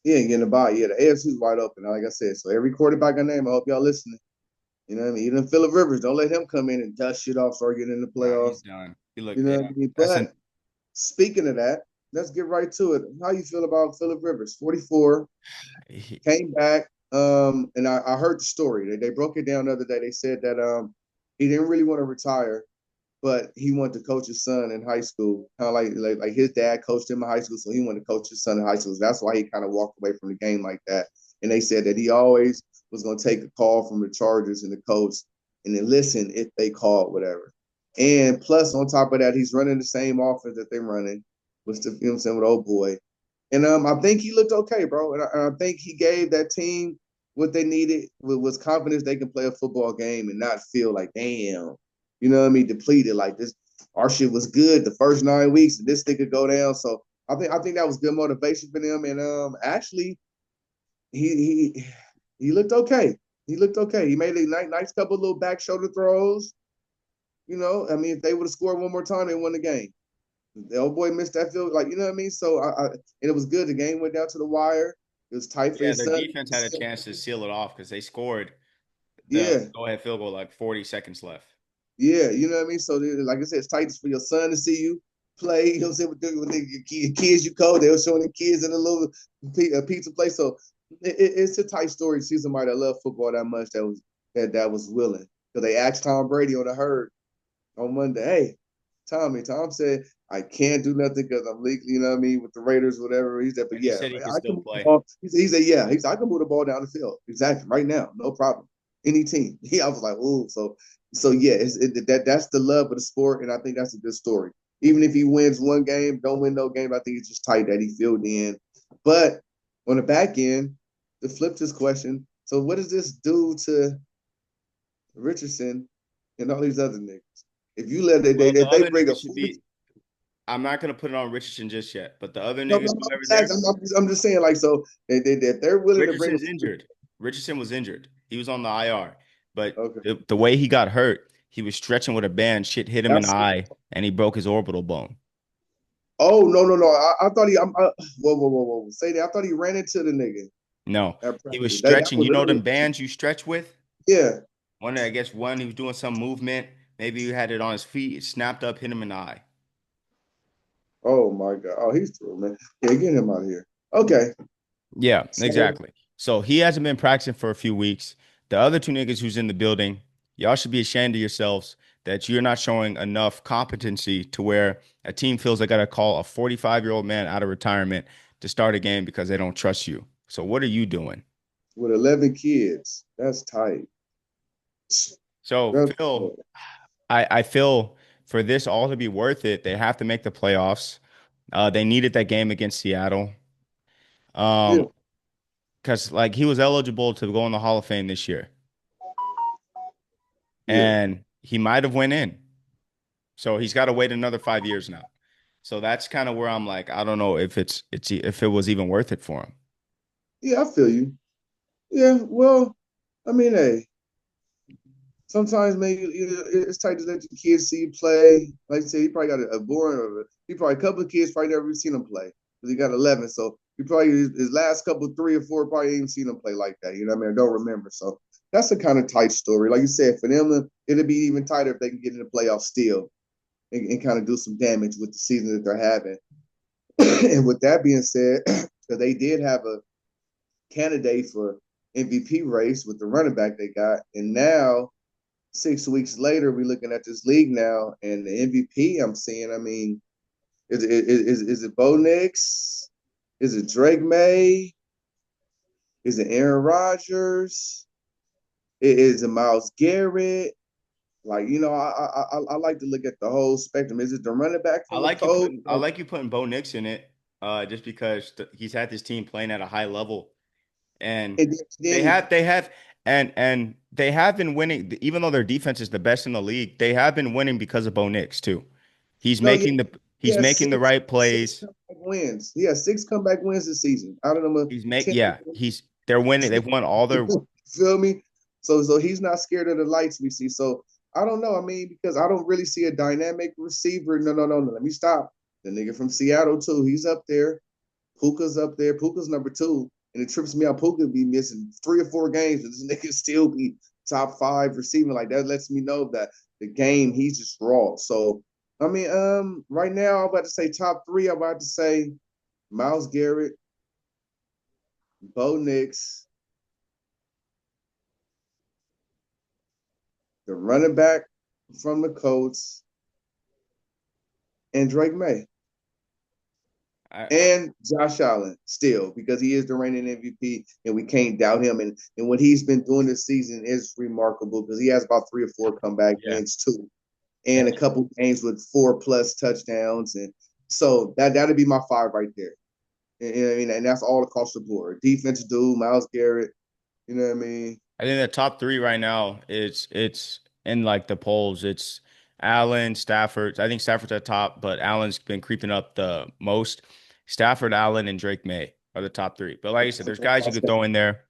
He ain't getting a bye. Yeah, the AFC's wide open. Like I said, so every quarterback I name, I hope y'all listening. You know what I mean? Even Phillip Rivers, don't let him come in and dust shit off, start getting in the Nah, he's playoffs. done. He look, You know yeah, what I mean? that's But an speaking of that, let's get right to it. How you feel about Phillip Rivers? 44, he, came back. And I heard the story. They broke it down the other day. They said that he didn't really want to retire, but he wanted to coach his son in high school. Kind of like his dad coached him in high school, so he wanted to coach his son in high school. That's why he kind of walked away from the game like that. And they said that he always was going to take a call from the Chargers and the coach, and then listen if they called whatever. And plus, on top of that, he's running the same offense that they're running with the, you know what I'm saying, with old boy. And I think he looked okay, bro. And I think he gave that team what they needed was confidence they can play a football game and not feel like, damn, you know what I mean, depleted. Like this, our shit was good the first 9 weeks, and this thing could go down. So I think that was good motivation for them. And actually, he he looked okay. He looked okay. He made a nice couple little back shoulder throws. You know, I mean, if they would have scored one more time, they won the game. The old boy missed that field, like you know what I mean. So and it was good. The game went down to the wire. It was tight for Yeah, his their son. defense had a chance to seal it off because they scored the Yeah, go-ahead field goal like 40 seconds left. yeah, you know what I mean. So like I said, it's tight for your son to see you play. You know what I'm saying? With the kids you call, they were showing the kids in a little pizza place. So it's a tight story to see somebody that loved football that much that was willing. Because they asked Tom Brady on the herd on Monday, hey, Tommy. Tom said, I can't do nothing because I'm legally, you know what I mean, with the Raiders, whatever. He said, but And he yeah, said he could I still can move the play. ball. He said, yeah. He said, I can move the ball down the field. Exactly. Right now. No problem. Any team. I was like, ooh. So yeah, that's the love of the sport. And I think that's a good story. Even if he wins one game, don't win no game, I think it's just tight that he filled in. But on the back end, to flip this question, so what does this do to Richardson and all these other niggas? If you let it, Well, the if they other bring nigga a should be. I'm not gonna put it on Richardson just yet, but the other no, niggas no, whoever no, there, I'm just saying, like, so if they're willing to bring a Richardson's injured. Richardson was injured. He was on the IR, but okay, the way he got hurt, he was stretching with a band. Shit hit him in the that's eye, and he broke his orbital bone. oh no, I thought whoa, say that I thought he ran into the nigga No, at he was practice. That stretching. was You know early. them bands you stretch with? Yeah. I guess one, he was doing some movement. Maybe he had it on his feet. It snapped up, hit him in the eye. Oh my god. Oh, he's through, man. Yeah, get him out of here. Okay. Yeah, So exactly. So he hasn't been practicing for a few weeks. The other two niggas who's in the building, y'all should be ashamed of yourselves that you're not showing enough competency to where a team feels they got to call a 45-year-old man out of retirement to start a game because they don't trust you. So what are you doing? with 11 kids, that's tight. So That's Phil, I feel for this all to be worth it, they have to make the playoffs. They needed that game against Seattle. yeah, Because like he was eligible to go in the Hall of Fame this year, yeah. and he might have went in. So he's got to wait another 5 years now. So that's kind of where I'm like, I don't know if it was even worth it for him. Yeah, I feel you. Yeah, well, I mean, hey, sometimes maybe it's tight to let your kids see you play. Like I said, he probably got a boring or he probably a couple of kids probably never seen him play because he got 11. So he probably his last couple, 3 or 4, probably ain't seen him play like that. You know what I mean? I don't remember. So that's a kind of tight story. Like you said, for them, it'll be even tighter if they can get in the playoffs still and kind of do some damage with the season that they're having. And with that being said, because they did have a candidate for MVP race with the running back they got, and now 6 weeks later, we're looking at this league now, and the MVP I'm seeing. I mean, is it Bo Nix? Is it Drake May? Is it Aaron Rodgers? Is it Miles Garrett? Like I like to look at the whole spectrum. Is it the running back from the Colts? I like you putting Bo Nix in it, just because he's had this team playing at a high level, and And they then have they have and they have been winning, even though their defense is the best in the league. They have been winning because of Bo Nix too. He's no, yeah, making the he he's has making the right six plays. comeback wins. He has 6 comeback wins this season. Out of them, ten. They're winning. They've won all their. Feel me? So he's not scared of the lights we see. So I don't know. I mean, because I don't really see a dynamic receiver. No. Let me stop. The nigga from Seattle too. He's up there. Puka's up there. Puka's number 2. And it trips me out. Puka be missing 3 or 4 games, and this nigga still be top 5 receiving. Like that lets me know that the game he's just raw. So I mean, right now I'm about to say top 3. I'm about to say Miles Garrett, Bo Nix, the running back from the Colts, and Drake May. I And Josh Allen still because he is the reigning MVP and we can't doubt him. And what he's been doing this season is remarkable because he has about 3 or 4 comeback yeah. wins too, and a couple games with 4+ touchdowns. And so that'd be my 5 right there. And, I mean, and that's all across the board. Defense dude, Miles Garrett. You know what I mean? I think the top three right now it's in like the polls. It's Allen, Stafford. I think Stafford's at top, but Allen's been creeping up the most. Stafford, Allen, and Drake May are the top three. But like I said, there's guys you could throw in there.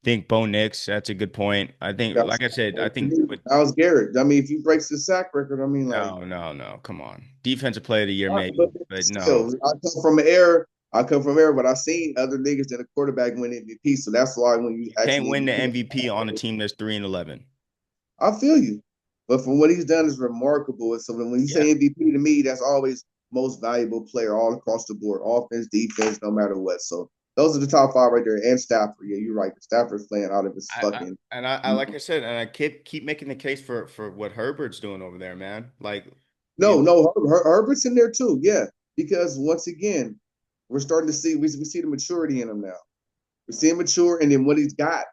Think Bo Nix, that's a good point. I think, That's like I said, I think, but Myles Garrett. I mean, if he breaks the sack record, I mean, like, no, no, no. Come on. Defensive player of the year, but maybe, but no. still, I come from an era. I come from era, but I seen other niggas than a quarterback win MVP. So that's why when you You ask can't me win the MVP, MVP on a team that's 3-11. I feel you. But from what he's done is remarkable. And so when you Yeah. say MVP to me, that's always most valuable player all across the board, offense, defense, no matter what. So those are the top five right there. And Stafford, yeah, you're right. Stafford's playing out of his fucking. I like I said, and I keep making the case for what Herbert's doing over there, man. Like, you No, no, Herbert's in there too. Yeah, because once again, we're starting to see we see the maturity in him now. We see him mature, and then what he's got: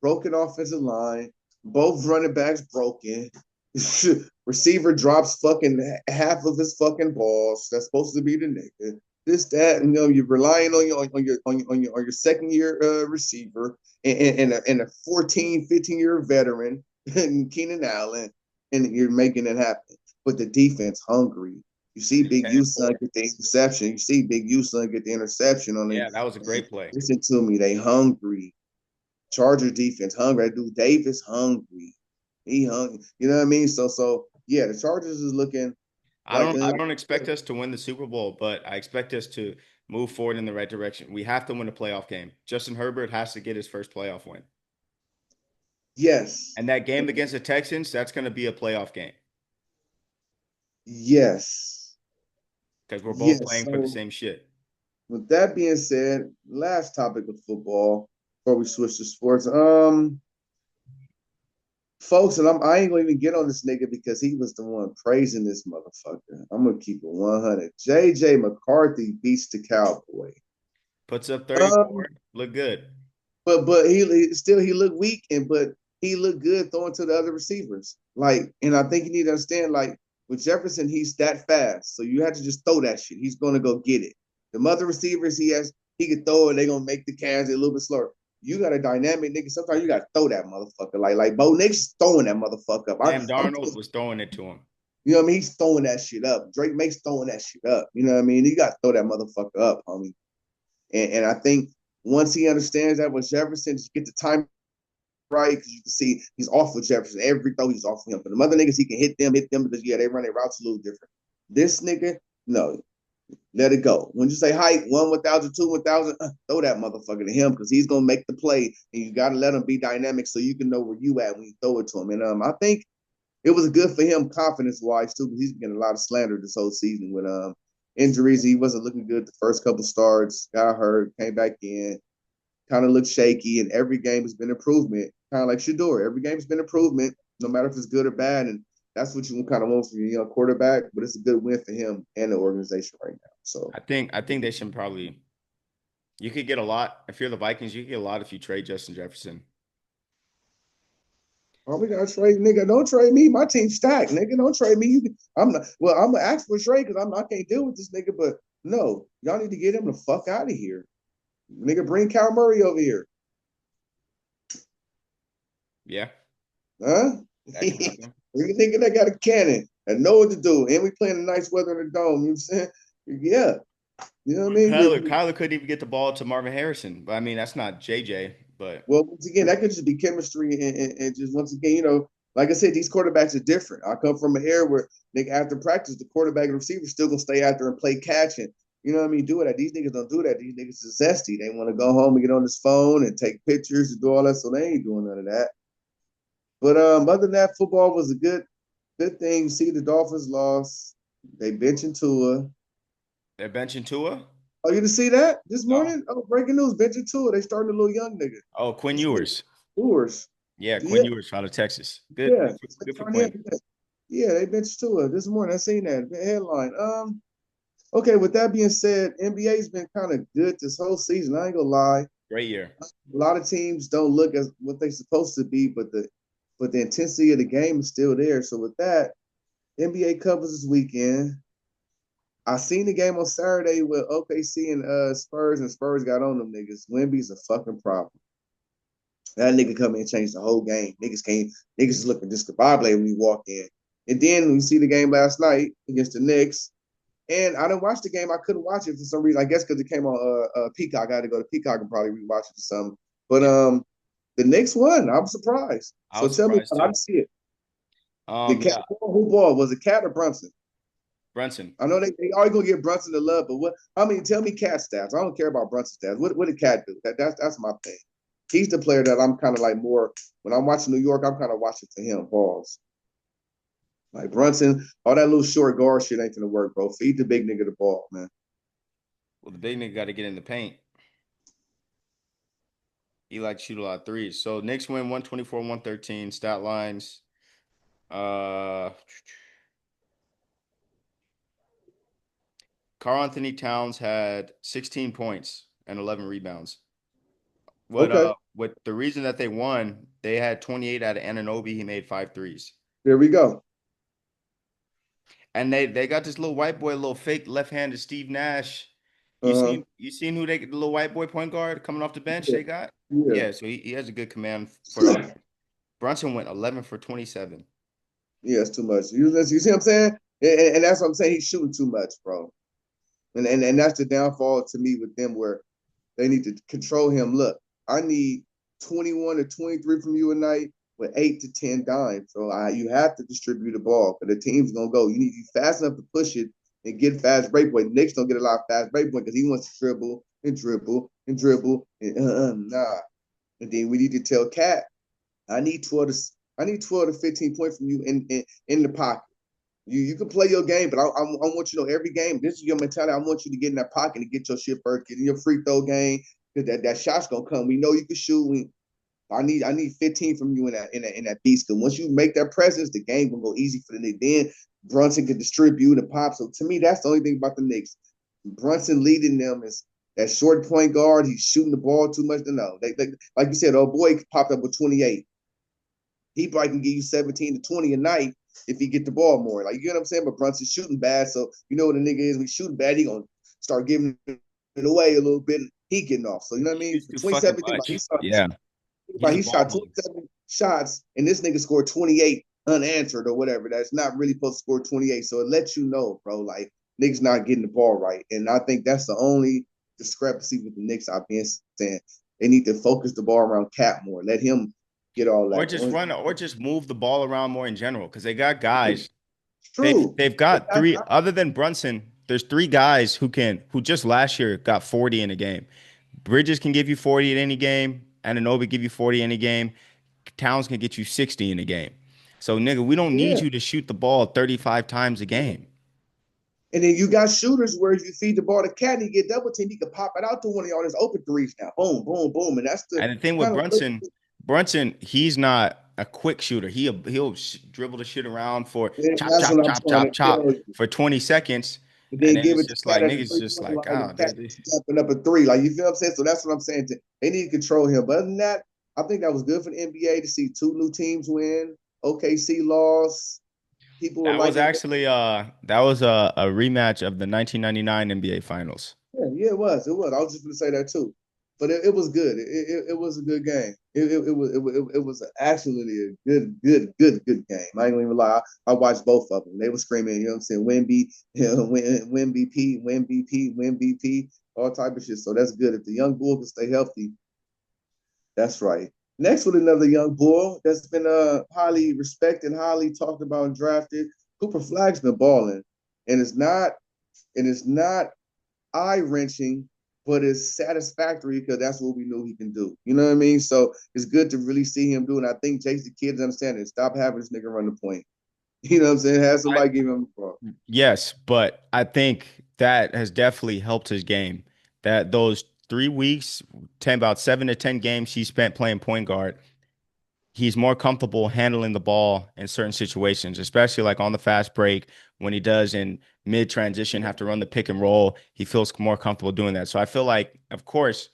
broken offensive line, both running backs broken. Receiver drops fucking half of his fucking balls. That's supposed to be the nigga. This, that, and you're relying on your second year receiver and a 14, 15-year veteran, and Keenan Allen, and you're making it happen. But the defense hungry. You see just Big 10 U and son 4. get the interception. You see Big U son get the interception on it. Yeah, that was a great play. Listen to me, they hungry. Charger defense hungry. That dude Davis hungry. He hungry. You know what I mean? So yeah, the Chargers is looking like I don't expect us to win the Super Bowl, but I expect us to move forward in the right direction. We have to win a playoff game. Justin Herbert has to get his first playoff win. yes, And that game against the Texans, that's going to be a playoff game yes, because we're both yes. playing for the So same shit. with that being said, last topic of football before we switch to sports. Folks, and I ain't gonna even get on this nigga because he was the one praising this motherfucker. I'm gonna keep it 100. JJ McCarthy beats the Cowboy. Puts up Um, 34, look good. but he looked weak but he looked good throwing to the other receivers. Like, and I think you need to understand, like with Jefferson, he's that fast, so you have to just throw that shit. He's gonna go get it. The other receivers he can throw it. They're gonna make the cans a little bit slower. You got a dynamic nigga. Sometimes you gotta throw that motherfucker. Like Bo Nix throwing that motherfucker up. Sam I'm Darnold was throwing it to him. you know what I mean? He's throwing that shit up. Drake Make's throwing that shit up. You know what I mean? You gotta throw that motherfucker up, homie. And I think once he understands that with Jefferson, just get the time right, because you can see he's off with Jefferson. Every throw he's off with him. But the other niggas, he can hit them because yeah, they run their routes a little different. This nigga, no, let it go. When you say height, 1,000, 2,000, throw that motherfucker to him because he's gonna make the play, and you gotta let him be dynamic so you can know where you at when you throw it to him. And I think it was good for him confidence wise too, because he's been getting a lot of slander this whole season with injuries. He wasn't looking good the first couple starts, got hurt, came back in, kind of looked shaky, and every game has been improvement. Kind of like SHEDEUR. Every game's been improvement, no matter if it's good or bad. And that's what you kind of want from your young quarterback, but it's a good win for him and the organization right now. So I think they should probably you could get a lot. If you're the Vikings, you could get a lot if you trade Justin Jefferson. oh, we gotta trade, nigga. Don't trade me. My team's stacked, nigga. Don't trade me. I'm not. Well, I'm gonna ask for a trade because I can't deal with this nigga. But no, y'all need to get him the fuck out of here, nigga. Bring Cal Murray over here, Yeah, huh? that can happen. You thinking I got a cannon and know what to do, and we playing the nice weather in the dome. You know what I'm saying? Yeah, you know what I mean. Kyler couldn't even get the ball to Marvin Harrison. But I mean, that's not JJ, but Well, once again, that could just be chemistry and just once again, like I said, these quarterbacks are different. I come from an era where nigga after practice, the quarterback and receiver still gonna stay out there and play catch and you know what I mean, do it. These niggas don't do that. These niggas is zesty. They want to go home and get on this phone and take pictures and do all that. So they ain't doing none of that. But other than that, football was a good thing. You see the Dolphins lost. They benching Tua. they're benching Tua. Oh, you didn't see that this No. morning? Oh, breaking news, benching Tua. They starting a little young nigga. Oh, Quinn This nigga Ewers. Ewers. Yeah, Yeah, Quinn Ewers out of Texas. Good, yeah. good for Starting Quinn. him. Yeah, they benched Tua this morning. I seen that headline. Okay, with that being said, NBA's been kind of good this whole season. I ain't gonna lie. Great year. A lot of teams don't look as what they're supposed to be, but the intensity of the game is still there. So with that, NBA covers this weekend. I seen the game on Saturday with OKC and Spurs, and Spurs got on them niggas. Wemby's a fucking problem. That nigga come in and change the whole game. Niggas is looking discombobulated when you walk in. And then we see the game last night against the Knicks. And I didn't watch the game. I couldn't watch it for some reason. I guess because it came on Peacock. I had to go to Peacock and probably rewatch it or something. But Yeah. The Knicks won. I'm surprised. I So was tell me, surprised I didn't too. see it. The cat, Yeah, who ball was it? Cat or Brunson? Brunson. I know they always gonna give Brunson the love, but what? I mean, tell me Cat stats. I don't care about Brunson stats. What did Cat do? That's my thing. He's the player that I'm kind of like more when I'm watching New York. I'm kind of watching to him balls. Like Brunson, all that little short guard shit ain't gonna work, bro. Feed the big nigga the ball, man. Well, the big nigga got to get in the paint. He like to shoot a lot of threes. So Knicks win 124, 113. Stat lines. Uh, Karl Anthony Towns had 16 points and 11 rebounds. Okay, What the reason that they won, they had 28 out of Anunoby. He made five threes. there we go. And they got this little white boy, little fake left-handed Steve Nash. Uh, You seen who the little white boy point guard coming off the bench yeah, they got? yeah. Yeah, so he has a good command for Brunson went 11 for 27. Yeah, it's too much. You see what I'm saying? And that's what I'm saying. He's shooting too much, bro. And that's the downfall to me with them where they need to control him. Look, I need 21 to 23 from you a night with 8 to 10 dimes. So you have to distribute the ball because the team's gonna go. You need to be fast enough to push it and get fast break point. Knicks don't get a lot of fast break point because he wants to dribble and dribble and dribble and nah. And then we need to tell Cat, I need 12 to I need 12 to 15 points from you in the pocket. You can play your game, but I want you to know every game. This is your mentality. I want you to get in that pocket and get your shit first, get in your free throw game because that shot's gonna come. We know you can shoot. I need 15 from you in that beast. Because once you make that presence, the game will go easy for the Knicks. Then Brunson can distribute and pop. So to me, that's the only thing about the Knicks. Brunson leading them is that short point guard. He's shooting the ball too much. No, they like you said, oh boy popped up with 28. He probably can give you 17 to 20 a night if he get the ball more. Like, you know what I'm saying? But Brunson's shooting bad. So you know what a nigga is. We shooting bad. He gonna start giving it away a little bit. He getting off. So you know what I He mean? shoots For too fucking 27, much. Yeah, he's a he ball shot hog. 27 shots, and this nigga scored 28 unanswered or whatever. That's not really supposed to score 28. So it lets you know, bro, like niggas not getting the ball right. And I think that's the only discrepancy with the Knicks I've been saying. They need to focus the ball around Cap more. Let him get all Or that. just run, or just move the ball around more in general. Because they got guys. It's true. They've got three other than Brunson. There's three guys who just last year got 40 in a game. Bridges can give you 40 in any game. Anunoby give you 40 in a game. Towns can get you 60 in a game. So nigga, we don't need Yeah. you to shoot the ball 35 times a game. And then you got shooters where if you feed the ball to Cat and he get double team, he can pop it out to one of y'all. There's open threes now. Boom, boom, boom. And that's the And the thing with kind of Brunson, he's not a quick shooter. He'll dribble the shit around for chop, that's what chop, I'm chop, trying to chop, chop tell you. for 20 seconds. And And then then give it's it to just Cat like at the niggas three just point like, line oh, and Cat jumping up a three. Like you feel what I'm saying? So that's what I'm saying. They need to control him. But other than that, I think that was good for the NBA to see two new teams win. OKC lost. People were that was liking. actually that was a rematch of the 1999 NBA Finals. Yeah, yeah, it was. It was. I was just going to say that too. But it was good. It was a good game. It was actually a good game. I ain't gonna even lie. I watched both of them. They were screaming, you know what I'm saying? Wimby, win BP, win BP, win BP, all type of shit. So that's good. If the young bull can stay healthy, that's right. Next with another young bull that's been highly respected, highly talked about and drafted. Cooper Flag's been balling. And it's not eye wrenching, but it's satisfactory because that's what we knew he can do. You know what I mean? So it's good to really see him do. And I think Chase the kids understand it. Stop having this nigga run the point. You know what I'm saying? Have I somebody give him the ball. Yes, but I think that has definitely helped his game. That those 3 weeks, about 7 to 10 games he spent playing point guard, he's more comfortable handling the ball in certain situations, especially like on the fast break when he does in mid transition have to run the pick and roll. He feels more comfortable doing that. So I feel like, of course,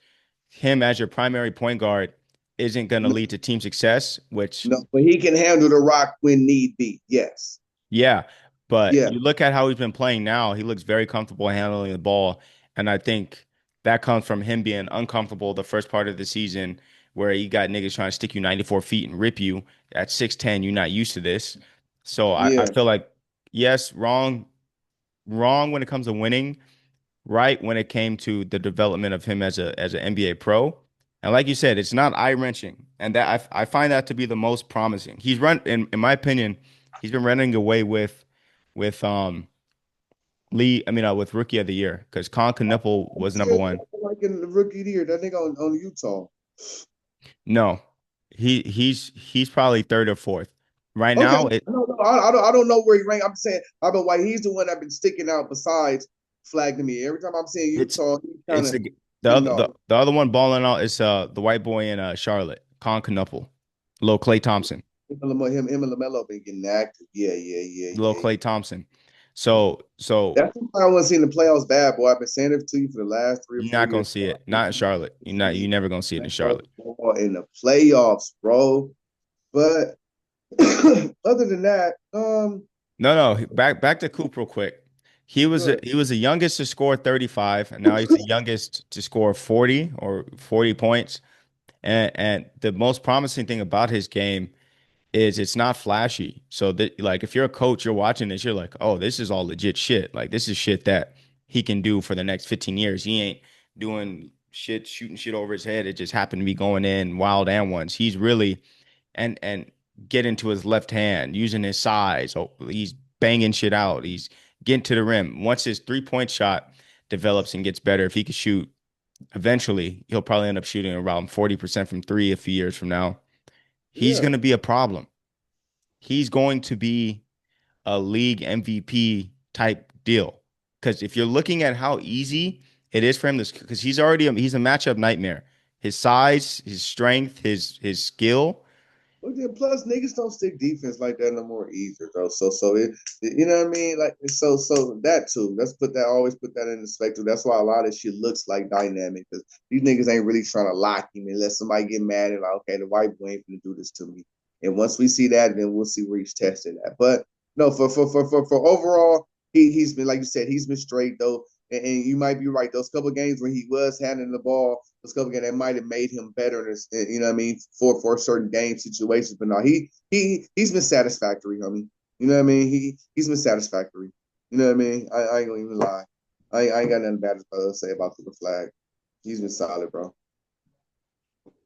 him as your primary point guard isn't going to No, lead to team success, which no, but he can handle the rock when need be. Yes. yeah, but Yeah. you look at how he's been playing now, he looks very comfortable handling the ball. And I think that comes from him being uncomfortable the first part of the season where you got niggas trying to stick you 94 feet and rip you at 6'10. You're not used to this. So I Yeah. feel like, yes, wrong when it comes to winning, right when it came to the development of him as a NBA pro. And like you said, it's not eye-wrenching. And that I find that to be the most promising. He's run in my opinion, he's been running away with Lee, with rookie of the year because Con Knuppel was number one. Like in the rookie of the year, that nigga on Utah. No, he's probably third or fourth. Right Okay, now, I don't know where he ranked. I'm saying I've been why he's the one that been sticking out besides Flag to me. Every time I'm seeing it's Utah, he's kind it's of the getting other off. the other one balling out is the white boy in Charlotte, Con Knuppel, little Clay Thompson, Him and LaMelo been getting active. little Yeah. Clay Thompson. So That's why I want to see in the playoffs bad, boy. I've been saying it to you for the last three or you're four not gonna years. see it. Not in Charlotte. You never gonna see it in Charlotte. In the playoffs, bro. But other than that, No. Back to Coop real quick. good. He was the youngest to score 35, and now he's the youngest to score 40 or 40 points. And the most promising thing about his game is it's not flashy. So that like if you're a coach, you're watching this, you're like, oh, this is all legit shit. Like this is shit that he can do for the next 15 years. He ain't doing shit, shooting shit over his head. It just happened to be going in wild and ones. He's really and get into his left hand using his size. Oh, he's banging shit out. He's getting to the rim. Once his 3-point shot develops and gets better, if he could shoot, eventually he'll probably end up shooting around 40% from three a few years from now. He's Yeah. going to be a problem. He's going to be a league MVP type deal. Because if you're looking at how easy it is for him, this because he's a matchup nightmare. His size, his strength, his skill. Well, yeah, plus niggas don't stick defense like that no more either, though. You know what I mean? Like, so that too. Let's put that, always put that in perspective. That's why a lot of shit looks like dynamic because these niggas ain't really trying to lock him and let somebody get mad and like, okay, the white boy ain't gonna do this to me. And once we see that, then we'll see where he's tested at. But no, for overall, he's been like you said, he's been straight though. And you might be right. Those couple of games where he was handling the ball, those couple of games that might have made him better. You know what I mean? For certain game situations, but no, he's been satisfactory, homie. You know what I mean? He's been satisfactory. You know what I mean? I ain't gonna even lie. I ain't got nothing bad to say about the flag. He's been solid, bro.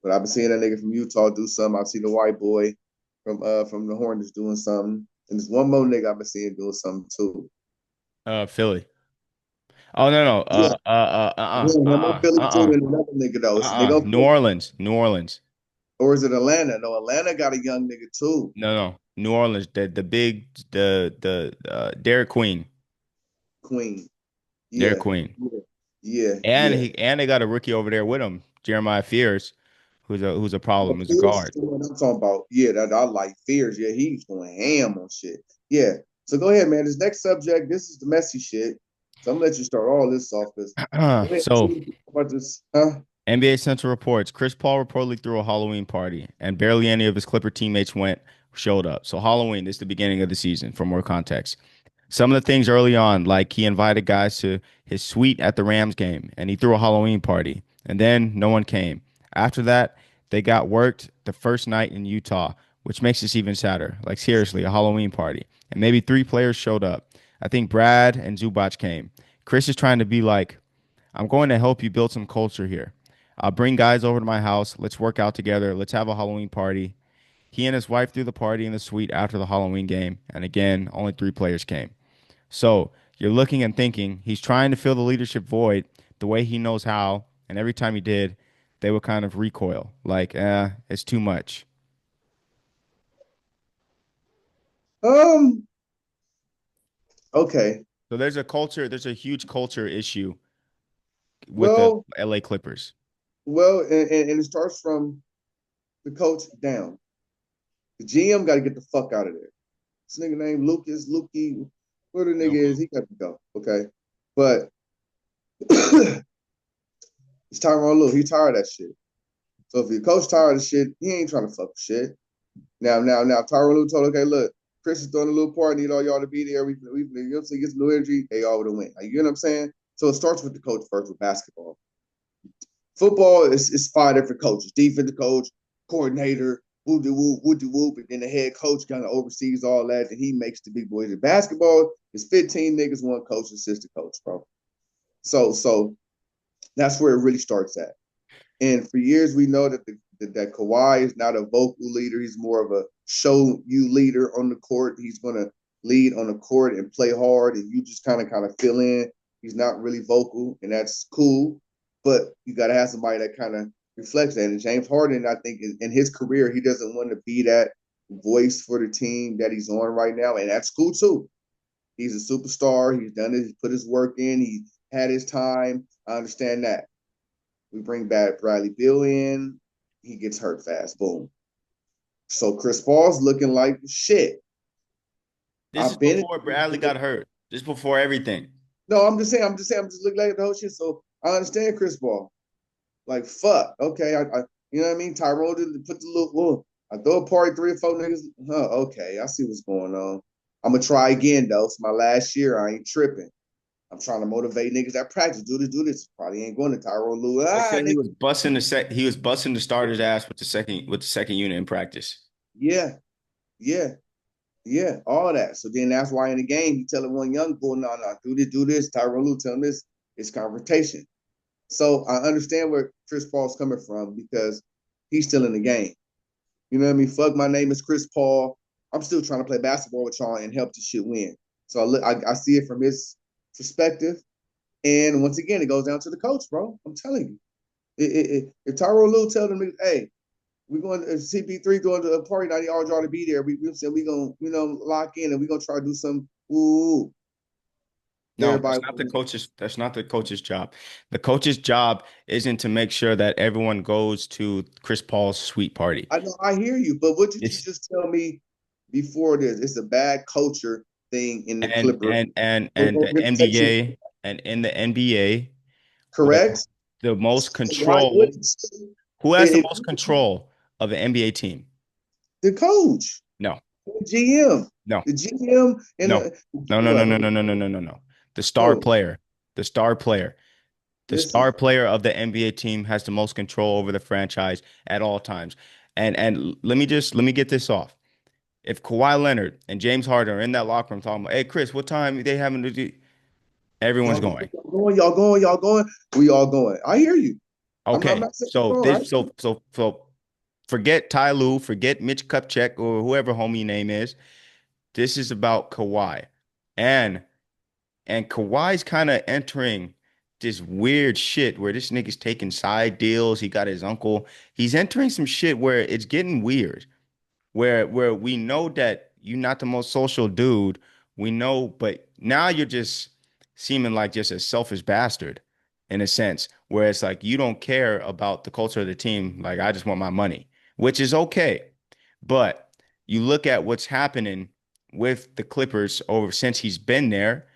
But I've been seeing that nigga from Utah do something. I've seen the white boy from the Hornets doing something, and there's one more nigga I've been seeing doing something too. Philly. Oh no. Yeah, him on Philly too, and another nigga though. It's a nigga on New Philly, Orleans. New Orleans. or is it Atlanta? No, Atlanta got a young nigga too. No. New Orleans. The big the Derek Queen. Queen. Derek Yeah, Queen. And yeah. they got a rookie over there with him, Jeremiah Fears, who's a problem, But who's a Fears is guard. the one I'm talking about. Yeah, that I like Fears. Yeah, he's going ham on shit. Yeah. So go ahead, man. This next subject, this is the messy shit. So I'm gonna let you start all this off because go ahead. So About this, huh? NBA Central reports Chris Paul reportedly threw a Halloween party, and barely any of his Clipper teammates showed up. So Halloween is the beginning of the season. For more context, some of the things early on, like he invited guys to his suite at the Rams game, and he threw a Halloween party, and then no one came. After that, they got worked the first night in Utah, which makes this even sadder. Like seriously, a Halloween party, and maybe 3 players showed up. I think Brad and Zubac came. Chris is trying to be like, I'm going to help you build some culture here. I'll bring guys over to my house. Let's work out together. Let's have a Halloween party. He and his wife threw the party in the suite after the Halloween game. And again, only 3 players came. So you're looking and thinking he's trying to fill the leadership void the way he knows how. And every time he did, they would kind of recoil like, it's too much. Um. Okay. So there's a huge culture issue with the Well, LA Clippers. and it starts from the coach down. The GM got to get the fuck out of there. This nigga named Lucas, Lukey, where the nigga No is, clue. he got to go. Okay. But it's Tyronn Lue. He tired of that shit. So if your coach tired of shit, he ain't trying to fuck with shit. Now, Tyronn Lue told, okay, look, Chris is throwing a little party. Need all y'all to be there. We you know, so get some new energy. They all would have win. Like, you know what I'm saying? So it starts with the coach first with basketball. Football is 5 different coaches: defensive coach, coordinator, whoop de whoop, and then the head coach kind of oversees all that, and he makes the big boys. In basketball, it's 15 niggas, one coach, assistant coach, bro. So that's where it really starts at. And for years, we know that Kawhi is not a vocal leader. He's more of a show you leader on the court. He's going to lead on the court and play hard, and you just kind of fill in. He's not really vocal, and that's cool. But you got to have somebody that kind of reflects that. And James Harden, I think, in his career, he doesn't want to be that voice for the team that he's on right now, and that's cool too. He's a superstar. He's done it. He's put his work in. He had his time. I understand that. We bring back Bradley Beal in. He gets hurt fast. Boom. So Chris Paul's looking like shit. This is I've been before Bradley got hurt. This is before everything. no, I'm just saying, I'm just looking like the whole shit. So I understand Chris Paul. Like, fuck. Okay, you know what I mean? Tyrone didn't put the little I throw a party 3 or 4 niggas. Huh, okay, I see what's going on. I'm gonna try again though. It's my last year. I ain't tripping. I'm trying to motivate niggas at practice. Do this, do this. Probably ain't going to Tyrone Lue. They Ah, said he nigga. was busting he was busting the starter's ass with the second unit in practice. Yeah, yeah. Yeah, all that. So then that's why in the game, you telling one young boy, no, no, do this. Tyronn Lue tell him this. It's confrontation. So I understand where Chris Paul's coming from because he's still in the game. You know what I mean? Fuck, my name is Chris Paul. I'm still trying to play basketball with y'all and help the shit win. So I see it from his perspective. And once again, it goes down to the coach, bro. I'm telling you. If Tyronn Lue tell them, hey, we're going to CP3 doing a party night. All y'all to be there. We said we gonna lock in and we gonna try to do some ooh. No, Everybody, that's not the coach's job. The coach's job isn't to make sure that everyone goes to Chris Paul's sweet party. I know I hear you, but what did you It's just tell me before this? It's a bad culture thing in the Clipper and the organization. NBA and in the NBA where Correct? the most Why control, wouldn't who has the it, most control of an NBA team? the coach, No, the GM, no, the GM, and no, no, no, no, what? no, no, no, no, no, no, no. The star Who? player, the star player. The Listen, star player of the NBA team has the most control over the franchise at all times. And let me get this off. If Kawhi Leonard and James Harden are in that locker room talking about, hey Chris, what time they having to do? Everyone's going. y'all going. We all going. I hear you. I'm Okay. not saying you're wrong. So forget Ty Lue, forget Mitch Kupchak or whoever homie name is. This is about Kawhi. And And Kawhi's kind of entering this weird shit where this nigga's taking side deals. He got his uncle. He's entering some shit where it's getting weird. Where we know that you're not the most social dude. We know, but now you're just seeming like just a selfish bastard in a sense, where it's like you don't care about the culture of the team. Like I just want my money, which is okay. But you look at what's happening with the Clippers over since he's been there,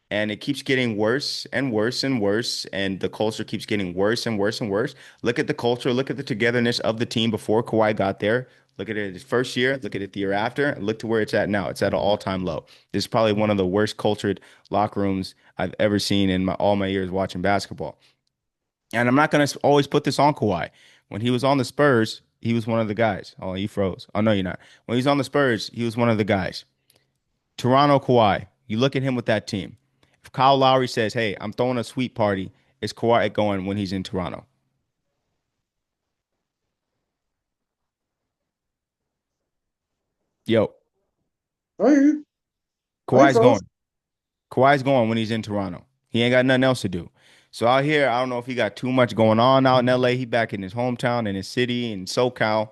and it keeps getting worse and worse and worse, and the culture keeps getting worse and worse and worse. Look at the culture, look at the togetherness of the team before Kawhi got there. Look at it his first year, look at it the year after, and look to where it's at now. It's at an all-time low. This is probably one of the worst cultured locker rooms I've ever seen in all my years watching basketball. And I'm not going to always put this on Kawhi. When he was on the Spurs, he was one of the guys. Oh, you froze. Oh, no, you're not. When he was on the Spurs, he was one of the guys. Toronto Kawhi, you look at him with that team. If Kyle Lowry says, hey, I'm throwing a sweet party, is Kawhi going when he's in Toronto? Yo, I hear you. I ain't Kawhi's froze. going. Kawhi's going when he's in Toronto. He ain't got nothing else to do. So out here, I don't know if he got too much going on out in LA. He back in his hometown, in his city, in SoCal,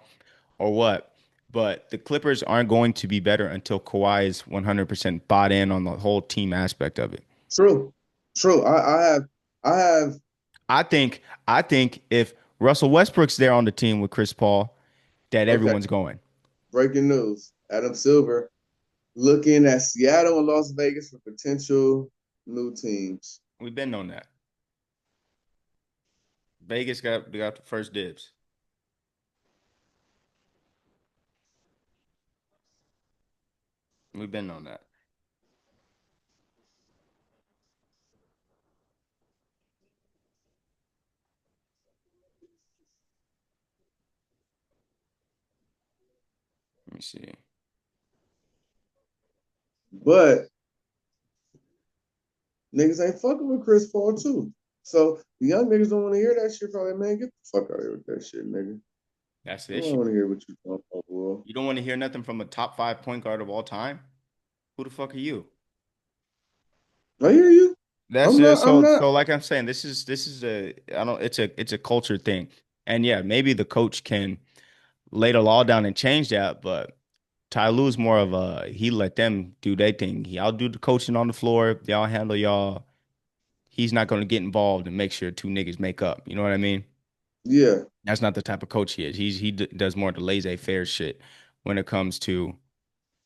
or what. But the Clippers aren't going to be better until Kawhi is 100% bought in on the whole team aspect of it. True, true. I have. I think I think if Russell Westbrook's there on the team with Chris Paul, that Okay. everyone's going. Breaking news: Adam Silver looking at Seattle and Las Vegas for potential new teams. We've been on that. Vegas got the first dibs. We've been on that. Let me see. But niggas ain't fucking with Chris Paul too. So the young niggas don't want to hear that shit. Probably, man, get the fuck out of here with that shit, nigga. That's the I don't issue. want to hear what you talking about, bro. You don't want to hear nothing from a top five point guard of all time. Who the fuck are you? I hear you. That's I'm just not. I'm not. so like I'm saying, this is a I don't it's a culture thing. And yeah, maybe the coach can lay the law down and change that, but Ty Lue's more of a he let them do their thing. Y'all do the coaching on the floor, y'all handle y'all. He's not going to get involved and make sure two niggas make up. You know what I mean? Yeah. That's not the type of coach he is. Does more of the laissez-faire shit when it comes to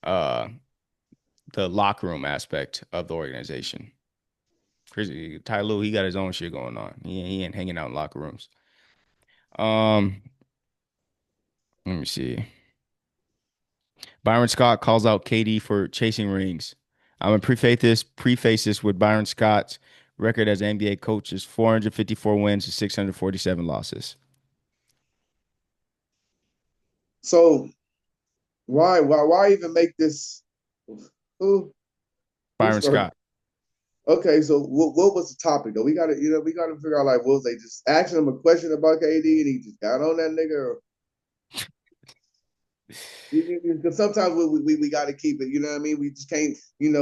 uh the locker room aspect of the organization. Crazy Ty Lue, he got his own shit going on. He ain't hanging out in locker rooms. Um, let me see. Byron Scott calls out KD for chasing rings. I'm gonna preface this with Byron Scott's record as an NBA coach is 454 wins and 647 losses. So why even make this? Who who Byron started? Scott. Okay, so what was the topic though? We gotta figure out like what was they just asking him a question about KD and he just got on that nigga or because sometimes we got to keep it, you know what I mean? We just can't,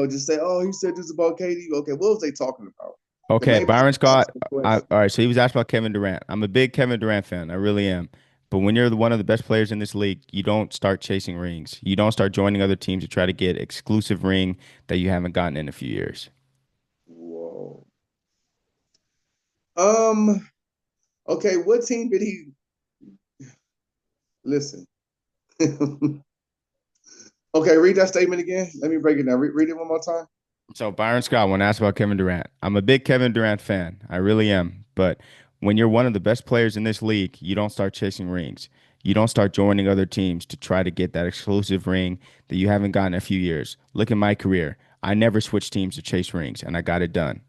just say, oh, he said this about KD. Okay, what was they talking about? Then Okay, maybe Byron Scott. ask the question. All right, so he was asked about Kevin Durant. I'm a big Kevin Durant fan. I really am. But when you're one of the best players in this league, you don't start chasing rings. You don't start joining other teams to try to get exclusive ring that you haven't gotten in a few years. Whoa. Um. Okay, what team did he listen? Okay, read that statement again. Let me break it down. Read it one more time. So Byron Scott, when asked about Kevin Durant, I'm a big Kevin Durant fan. I really am. But when you're one of the best players in this league, you don't start chasing rings. You don't start joining other teams to try to get that exclusive ring that you haven't gotten in a few years. Look at my career. I never switched teams to chase rings, and I got it done.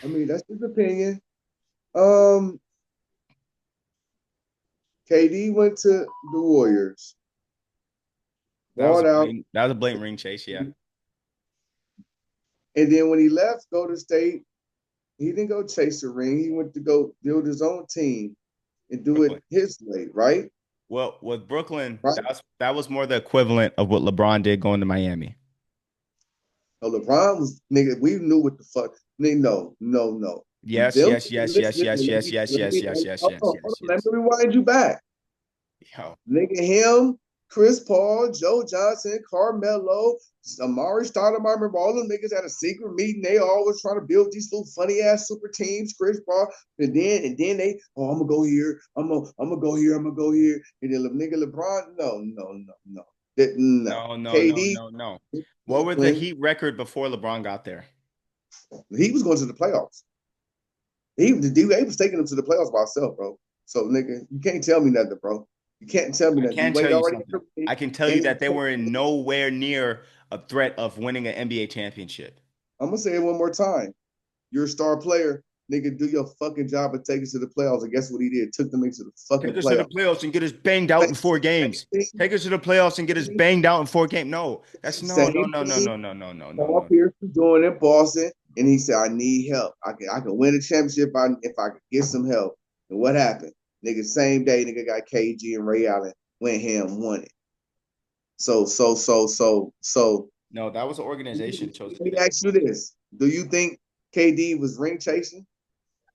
I mean, that's his opinion. Um, KD went to the Warriors, bought out, That was a blatant ring chase, yeah. and then when he left, go to state. He didn't go chase a ring. He went to go build his own team and do it Brooklyn. his way, right? Well, with Brooklyn, Right. that was more the equivalent of what LeBron did going to Miami. So LeBron was nigga. We knew what the fuck. No, no, no. Yes, Them yes, yes, yes, listen, yes, yes, yes, yes, yes, yes, yes, hold yes, on, let yes. me rewind you back. Yo, Nigga, him, Chris Paul, Joe Johnson, Carmelo, Amari Stoudemire. Remember all them niggas had a secret meeting. They always trying to build these little funny ass super teams. Chris Paul, and then they, oh, I'm gonna go here. I'm gonna go here. I'm gonna go here. And then nigga LeBron, no, no, no, no, no. no, no, no, KD, no, no. What was the Brooklyn, Heat record before LeBron got there? he was going to the playoffs. He was taking them to the playoffs by himself, bro. So nigga, you can't tell me nothing, bro. You can't tell me I that D can Wade tell you already something. I can tell you and that they were in nowhere near a threat of winning an NBA championship. I'm gonna say it one more time. You're a star player, nigga. Do your fucking job and take us to the playoffs. And guess what he did? Took them into the Take fucking us to the playoffs. playoffs and get us banged out in four games. Take us to the playoffs and get us banged out in four games. No, that's no, no, Same no, no, thing. no, no, no, no, no, Paul no. Pierce was doing in Boston, and he said, "I need help. I can win a championship if I could get some help." And what happened? Nigga, same day, nigga got KG and Ray Allen went ham, won it. So. No, that was an organization chose to Let do me that. ask you this: do you think KD was ring chasing?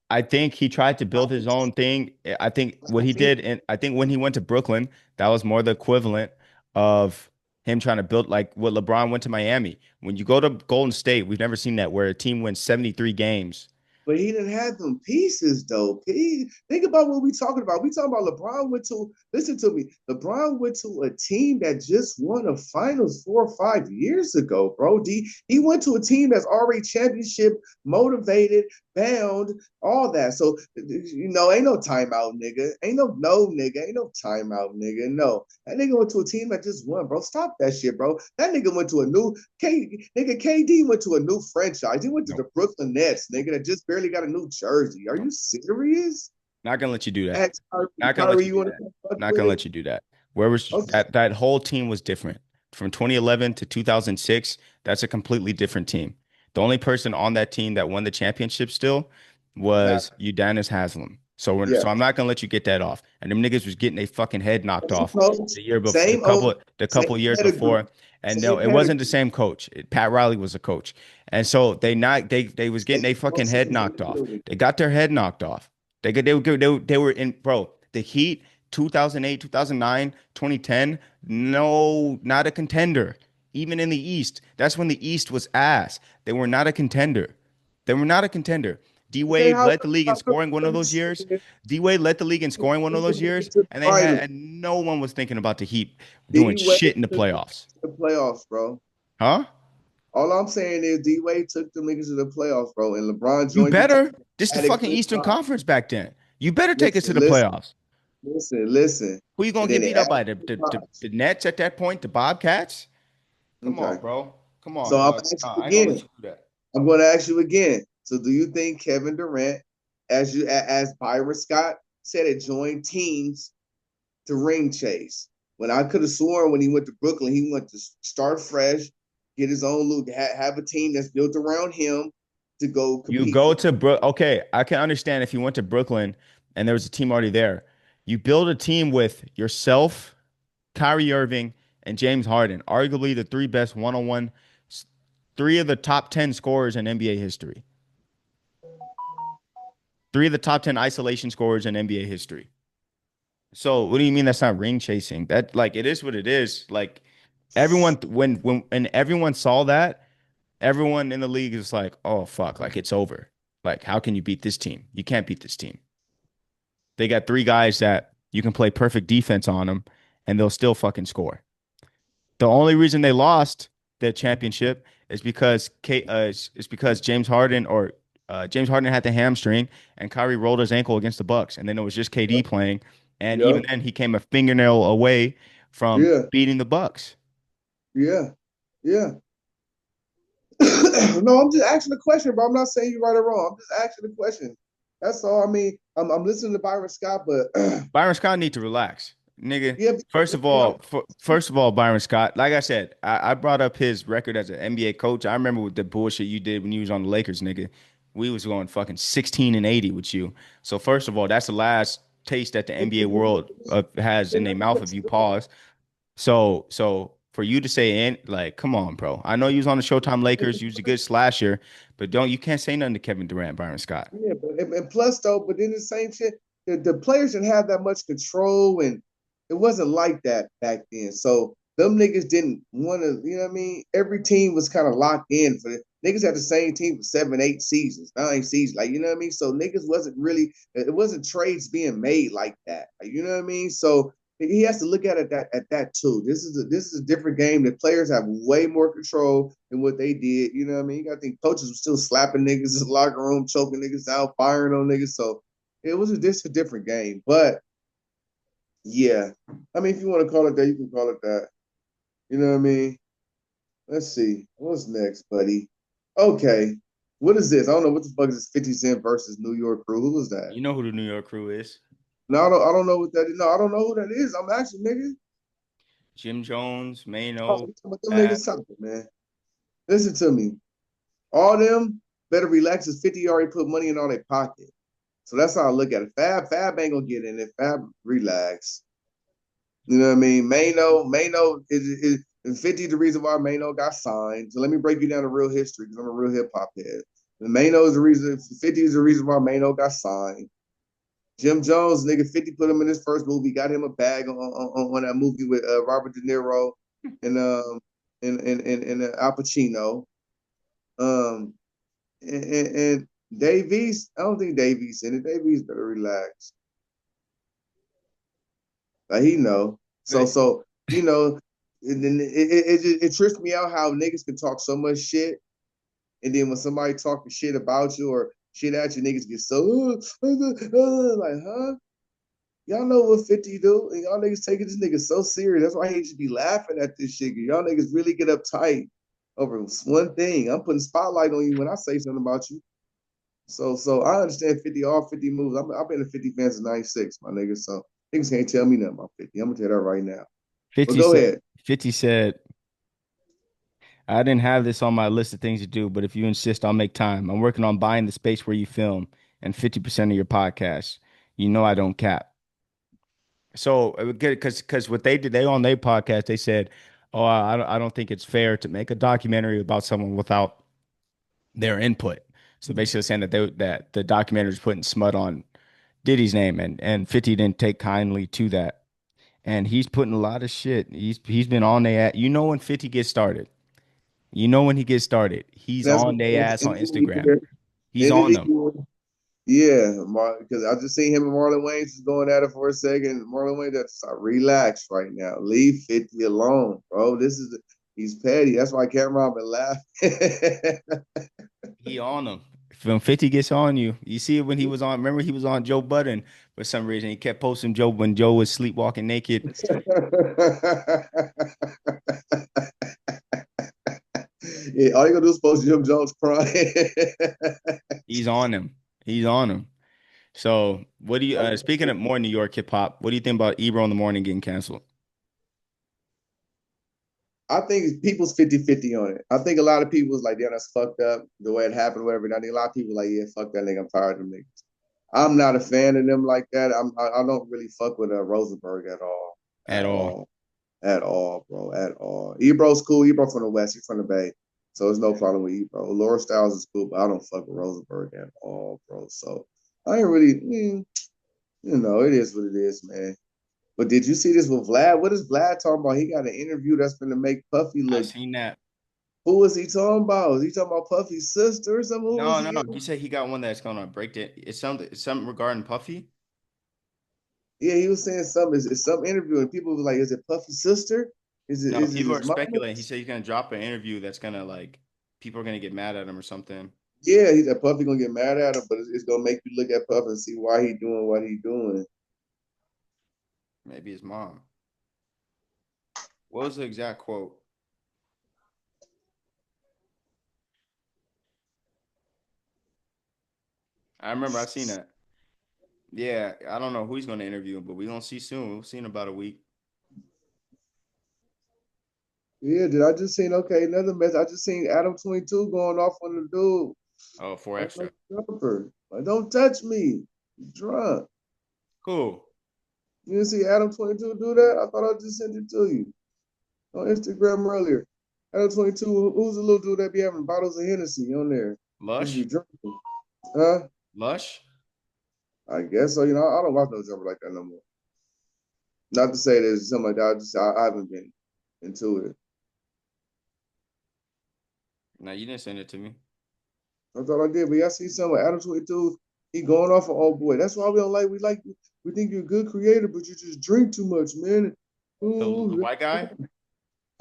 I think he tried to build his own thing. I think what he did, and I think when he went to Brooklyn, that was more the equivalent of him trying to build like what LeBron went to Miami. When you go to Golden State, we've never seen that where a team wins 73 games. But he didn't have them pieces though. Think about what we talking about. We talking about LeBron went to listen to me. LeBron went to a team that just won a finals 4 or 5 years ago, bro. He went to a team that's already championship motivated, bound, all that. So ain't no timeout, nigga. Ain't no nigga. Ain't no timeout, nigga. No. That nigga went to a team that just won, bro. Stop that shit, bro. That nigga went to a new nigga, KD went to a new franchise. He went to No, the Brooklyn Nets, nigga, that just barely got a new jersey. Are no, you serious? not gonna let you do that. Ask Kyrie, Not gonna let Kyrie, you you do want that. to fuck Not gonna with? let you do that. Where was Okay. that whole team was different. from 2011 to 2006, that's a completely different team. The only person on that team that won the championship still It's was happening. Udonis Haslam. Yeah. So I'm not gonna let you get that off. And them niggas was getting a fucking head knocked Same off coach, the year before, same owner, the couple same years pedigree, before. And no, same it wasn't the pedigree, same coach. Pat Riley was a coach. And so they was getting same a fucking head coaches in knocked the off. building. They got their head knocked off. They were in, bro, the Heat 2008, 2009, 2010. No, not a contender. Even in the East, that's when the East was ass. They were not a contender. They were not a contender. D Okay, Wade led the league in how scoring one of those years. D Wade led the league in scoring one of those D-Wade years, took the and finals. no one was thinking about the Heat doing shit D-Wade in the took them playoffs. to the playoffs, bro. Huh? All I'm saying is D-Wade took them niggas to the playoffs, bro. And LeBron You joined the better. team, This the had a fucking good Eastern time. Conference back then. You better take us to Listen, the listen, playoffs. listen. Who you gonna And then get they beat up by? added the box. The Nets at that point? The Bobcats? Come on, Okay. bro. Come So on, I'm dog. asking Nah, you I ain't gonna let again. you do that. I'm going to ask you again. So, do you think Kevin Durant, as Byron Scott said, it joined teams to ring chase? When I could have sworn when he went to Brooklyn, he went to start fresh, get his own look, have a team that's built around him to go You compete go for. to Brook. Okay, I can understand if you went to Brooklyn and there was a team already there. You build a team with yourself, Kyrie Irving, and James Harden, arguably the three best one-on-one, three of the top 10 scorers in NBA history, three of the top 10 isolation scorers in NBA history. So what do you mean that's not ring chasing? That like it is what it is. Like everyone when everyone saw that, everyone in the league is like, oh fuck, like it's over. Like how can you beat this team? You can't beat this team. They got three guys that you can play perfect defense on them, and they'll still fucking score. The only reason they lost the championship is because James Harden had the hamstring and Kyrie rolled his ankle against the Bucks, and then it was just KD playing, and even Yep. then he came a fingernail away from Yeah. beating the Bucks. Yeah. Yeah. No, I'm just asking the question, bro. I'm not saying you're right or wrong. I'm just asking the question. That's all. I mean, I'm listening to Byron Scott, but Byron Scott need to relax, nigga. yeah, First of all, Byron Scott, like I said, I brought up his record as an NBA coach. I remember with the bullshit you did when you was on the Lakers, nigga. We was going fucking 16-80 with you. So first of all, that's the last taste that the NBA world has in their mouth of you. Pause. So for you to say, and like, come on, bro. I know you was on the Showtime Lakers. You was a good slasher, but you can't say nothing to Kevin Durant, Byron Scott. Yeah, but and plus though, but then the same shit, the players didn't have that much control, and it wasn't like that back then. So them niggas didn't want to, you know what I mean? Every team was kind of locked in for it. Niggas had the same team for 7, 8 seasons, 9 seasons, like you know what I mean. So niggas wasn't really, it wasn't trades being made like that, like, you know what I mean. So he has to look at it at that too. This is a different game. The players have way more control than what they did. You know what I mean? You got to think coaches were still slapping niggas in the locker room, choking niggas out, firing on niggas. So it was a different game. But yeah, I mean, if you want to call it that, you can call it that. You know what I mean? Let's see. What's next, buddy? Okay. What is this? I don't know what the fuck is this 50 Cent versus New York Crew. Who was that? You know who the New York Crew is? No, I don't know what that is. No, I don't know who that is. I'm actually nigga. Jim Jones, Oh, Mano, what them Ab. niggas talking, man. Listen to me. All them better relax as 50 already put money in all their pocket. So that's how I look at it. Fab ain't gonna get in it. Fab relax. You know what I mean? Mano is 50 the reason why Mano got signed. So let me break you down the real history because I'm a real hip hop head. And Mano is the reason, 50 is the reason why Mano got signed. Jim Jones, nigga, 50 put him in his first movie, got him a bag on that movie with Robert De Niro and Al Pacino. Um, and Davies, I don't think Davies in it. Davies better relax. Like he know. So you know, and then it trips me out how niggas can talk so much shit, and then when somebody talking shit about you or shit at you, niggas get so like, huh? Y'all know what 50 do, and y'all niggas taking this nigga so serious. That's why he should be laughing at this shit. Y'all niggas really get uptight over one thing. I'm putting spotlight on you when I say something about you. So I understand 50 all 50 moves. I've been a 50 fan since '96, my nigga. So niggas can't tell me nothing about 50. I'm gonna tell you that right now. But 50 go said, ahead. 50 said. I didn't have this on my list of things to do, but if you insist, I'll make time. I'm working on buying the space where you film and 50% of your podcast. You know I don't cap. So because what they did, they on their podcast, they said, "Oh, I don't think it's fair to make a documentary about someone without their input." So basically saying that the documentary is putting smut on Diddy's name, and 50 didn't take kindly to that, and he's putting a lot of shit. He's been on their ass. You know when 50 gets started. You know when he gets started. He's That's on what their ass on and Instagram. He's then on he, them. yeah, because I just seen him and Marlon Wayans just going at it for a second. Marlon Wayans just relax right now. Leave 50 alone, bro. He's petty. That's why Cameron been laughing. He on them. When 50 gets on you, you see it when he was on. Remember he was on Joe Budden for some reason. He kept posting Joe when Joe was sleepwalking naked. Yeah, all you gonna do is post Jim Jones crying. He's on him. He's on him. So what do you speaking of more New York hip hop, what do you think about Ebro in the morning getting canceled? I think people's 50-50 on it. I think a lot of people was like, yeah, that's fucked up the way it happened, whatever. And I think a lot of people like, yeah, fuck that nigga. I'm tired of them niggas. I'm not a fan of them like that. I don't really fuck with Rosenberg at all. At At all. all. At all, bro. At all. Ebro's cool. Ebro from the West. He's from the Bay. So there's no problem with Ebro. Laura Styles is cool, but I don't fuck with Rosenberg at all, bro. So I ain't really, it is what it is, man. But did you see this with Vlad? What is Vlad talking about? He got an interview that's going to make Puffy I look. seen that. Who was he talking about? Was he talking about Puffy's sister or something? Who was No, no, he? no. You said he got one that's gonna break it. It's something regarding Puffy. Yeah, he was saying something. It's some interview, and people were like, "Is it Puffy's sister? No, Is it people are his mama?" speculating. He said he's gonna drop an interview that's gonna like people are gonna get mad at him or something. Yeah, he said Puffy gonna get mad at him, but it's gonna make you look at Puff and see why he doing what he doing. Maybe his mom. What was the exact quote? I remember I seen that. Yeah, I don't know who he's gonna interview, but we gonna see soon. We'll see in about a week. Yeah, did I just seen okay another mess? I just seen Adam 22 going off on the dude. Oh, four I'm like extra. jumper. Like, don't touch me. You drunk. Cool. You didn't see Adam 22 do that? I thought I just sent it to you on Instagram earlier. Adam 22, who's the little dude that be having bottles of Hennessy on there? Just be Lush? drinking. Huh? Lush? I guess so. I don't watch no jumper like that no more. Not to say there's something like that. I haven't been into it. No, you didn't send it to me. I thought I did, but y'all see something with Adam 22. He going off on old boy. That's why we don't like. We think you're a good creator, but you just drink too much, man. The Ooh, white guy?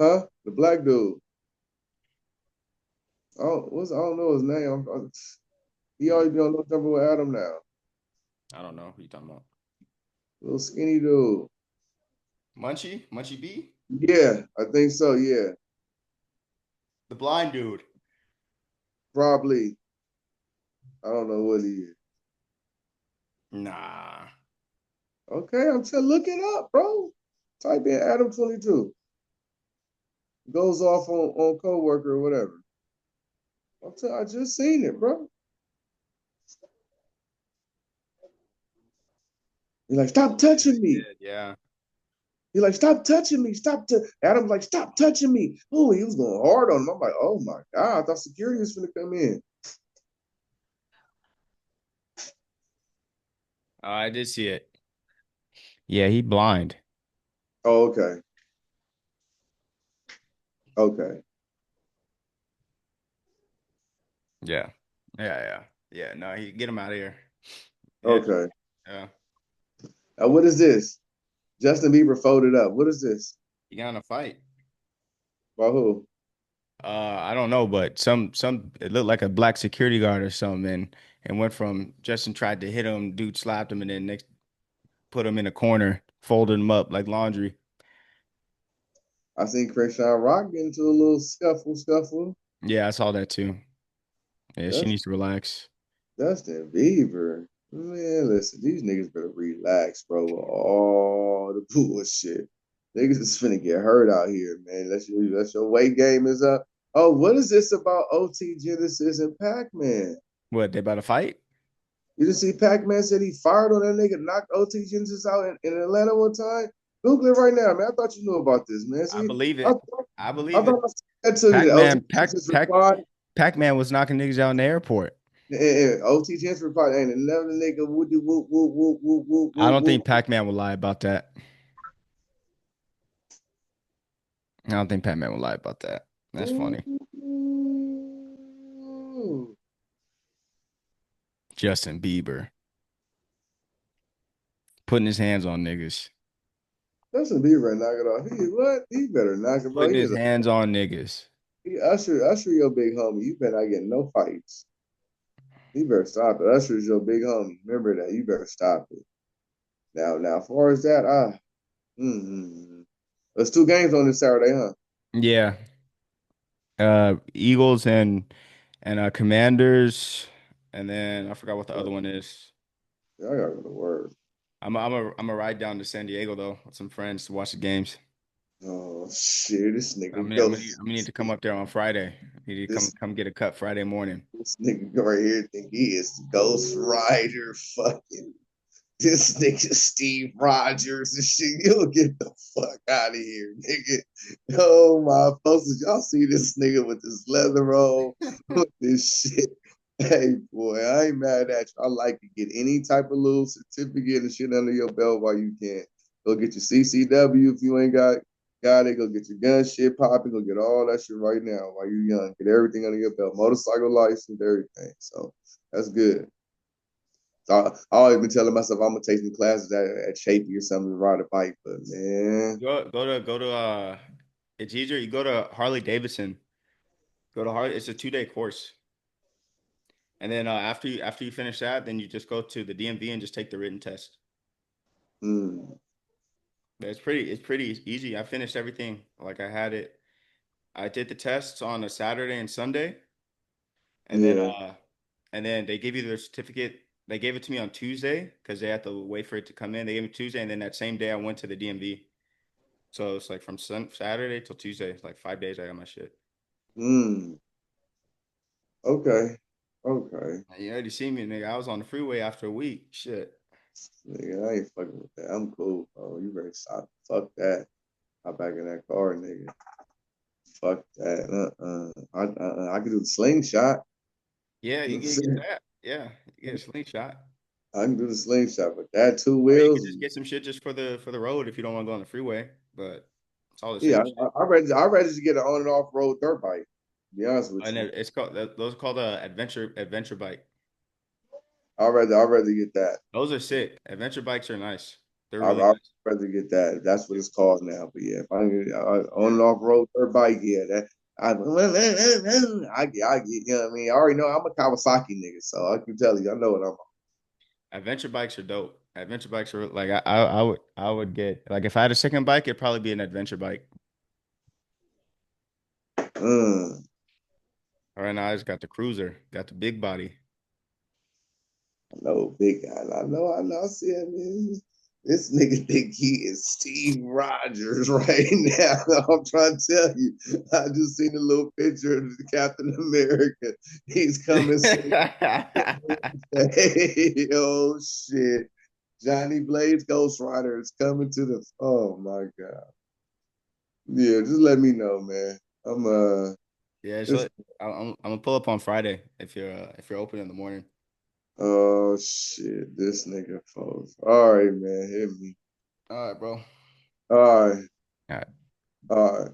huh? The black dude. I don't know his name. He Hmm. always be on no jumper with Adam now. I don't know who you talking about. Little skinny dude. Munchie? Munchie B? Yeah, I think so. Yeah, The blind dude. probably. I don't know what he is. Nah. Okay, I'm telling. Look it up, bro. Type in Adam 22. Goes off on coworker or whatever. I just seen it, bro. He's like, stop touching me. Yeah. He's like, stop touching me. Adam's like, stop touching me. Oh, he was going hard on him. I'm like, oh my God, I thought security was gonna come in. Oh, I did see it. Yeah, he blind. Oh, okay. Okay. Yeah. Yeah. Yeah. No, he get him out of here. Yeah. Okay. Yeah. What is this? Justin Bieber folded up. What is this? He got in a fight. By who? I don't know, but some it looked like a black security guard or something, and went from Justin tried to hit him, dude slapped him, and then next put him in a corner, folded him up like laundry. I seen Krishan Rock get into a little scuffle. Yeah, I saw that too. Yeah, she That's needs to relax. Justin Bieber. Man, listen, these niggas better relax, bro. All the bullshit. Niggas is finna get hurt out here, man. That's your weight game is up. Oh, what is this about OT Genesis and Pac-Man? What, they about to fight? You didn't see Pac-Man said he fired on that nigga, knocked OT Genesis out in Atlanta one time? Google it right now, man. I thought you knew about this, man. I See, believe I, it. I I believe it. thought I said to you that OT Pac-Man, Genesis replied, Pac-Man was knocking niggas out in the airport. and OT Genesis replied, ain't another nigga whoop whoop whoop whoop whoop whoop I whoop don't think whoop. Pac-Man will lie about that. I don't think Pac-Man will lie about that. That's funny. Justin Bieber putting his hands on niggas. Justin Bieber knock it off. He what? He better knock it, bro. Putting his hands on niggas. He Usher your big homie. You better not get no fights. You better stop it. Usher's your big homie. Remember that. You better stop it. Now, as far as that, there's two games on this Saturday, huh? Yeah. Eagles and Commanders, and then I forgot what the other Oh, one is. yeah, I gotta go to work. I'm a ride down to San Diego though with some friends to watch the games. Oh shit, this I'm nigga gonna, I'm go. gonna need, I'm gonna need to come up there on Friday. I need to This come get a cut Friday morning. this nigga right here think he is the Ghost Rider. Fucking this nigga Steve Rogers and shit. You'll get the fuck out of here, nigga. Oh my folks, y'all see this nigga with this leather on, with this shit. Hey boy, I ain't mad at you. I like to get any type of little certificate and shit under your belt while you can. Go get your CCW if you ain't got it. Go get your gun shit popping. Go get all that shit right now while you young. Get everything under your belt. Motorcycle license, everything. So that's good. So I always been telling myself I'm gonna take some classes at Chafee or something to ride a bike, but man, Go to it's easier. You go to Harley Davidson. Go to Harley. It's a 2-day course, and then after you finish that, then you just go to the DMV and just take the written test. mm, But it's pretty easy. I finished everything like I had it. I did the tests on a Saturday and Sunday, and then yeah, uh and then they gave you their certificate. They gave it to me on Tuesday because they had to wait for it to come in. They gave me Tuesday, and then that same day I went to the DMV. So it's like from Saturday till Tuesday, it's like 5 days I got my shit. mm, okay, okay. You already see me, nigga. I was on the freeway after a week. Shit. Nigga, I ain't fucking with that. I'm cool, bro. You better stop. Fuck that. Hop back in that car, nigga. Fuck that. I can do the slingshot. Yeah, You know you what I'm get saying? that. Yeah, you get a slingshot. I can do the slingshot, but that two Or you could wheels, just get some shit just for the road if you don't want to go on the freeway. But it's all the yeah, same shit. I ready to get an on and off road dirt bike. To be honest with And you, it's called those are called a adventure bike. I'd rather get that. Those are sick. Adventure bikes are nice. They're really I'd nice. rather get that. That's what it's called now. But yeah, if I can get on and off road dirt bike, yeah, that I get. You know what I mean? I already know I'm a Kawasaki nigga, so I can tell you, I know what I'm Adventure bikes are dope. Adventure bikes are like I would get like if I had a second bike, it'd probably be an adventure bike. on. All right, now I just got the cruiser, got the big body. I know, big guy. I know. I see him. This nigga think he is Steve Rogers right now. I'm trying to tell you. I just seen a little picture of Captain America. He's coming soon. Hey, oh shit. Johnny Blaze Ghost Rider is coming to the. Oh my god. Yeah, just let me know, man. I'm Yeah, this. so I'm gonna pull up on Friday if you're open in the morning. Oh shit, this nigga folks. All right, man, hit me. All right, bro. All right, All right. all right.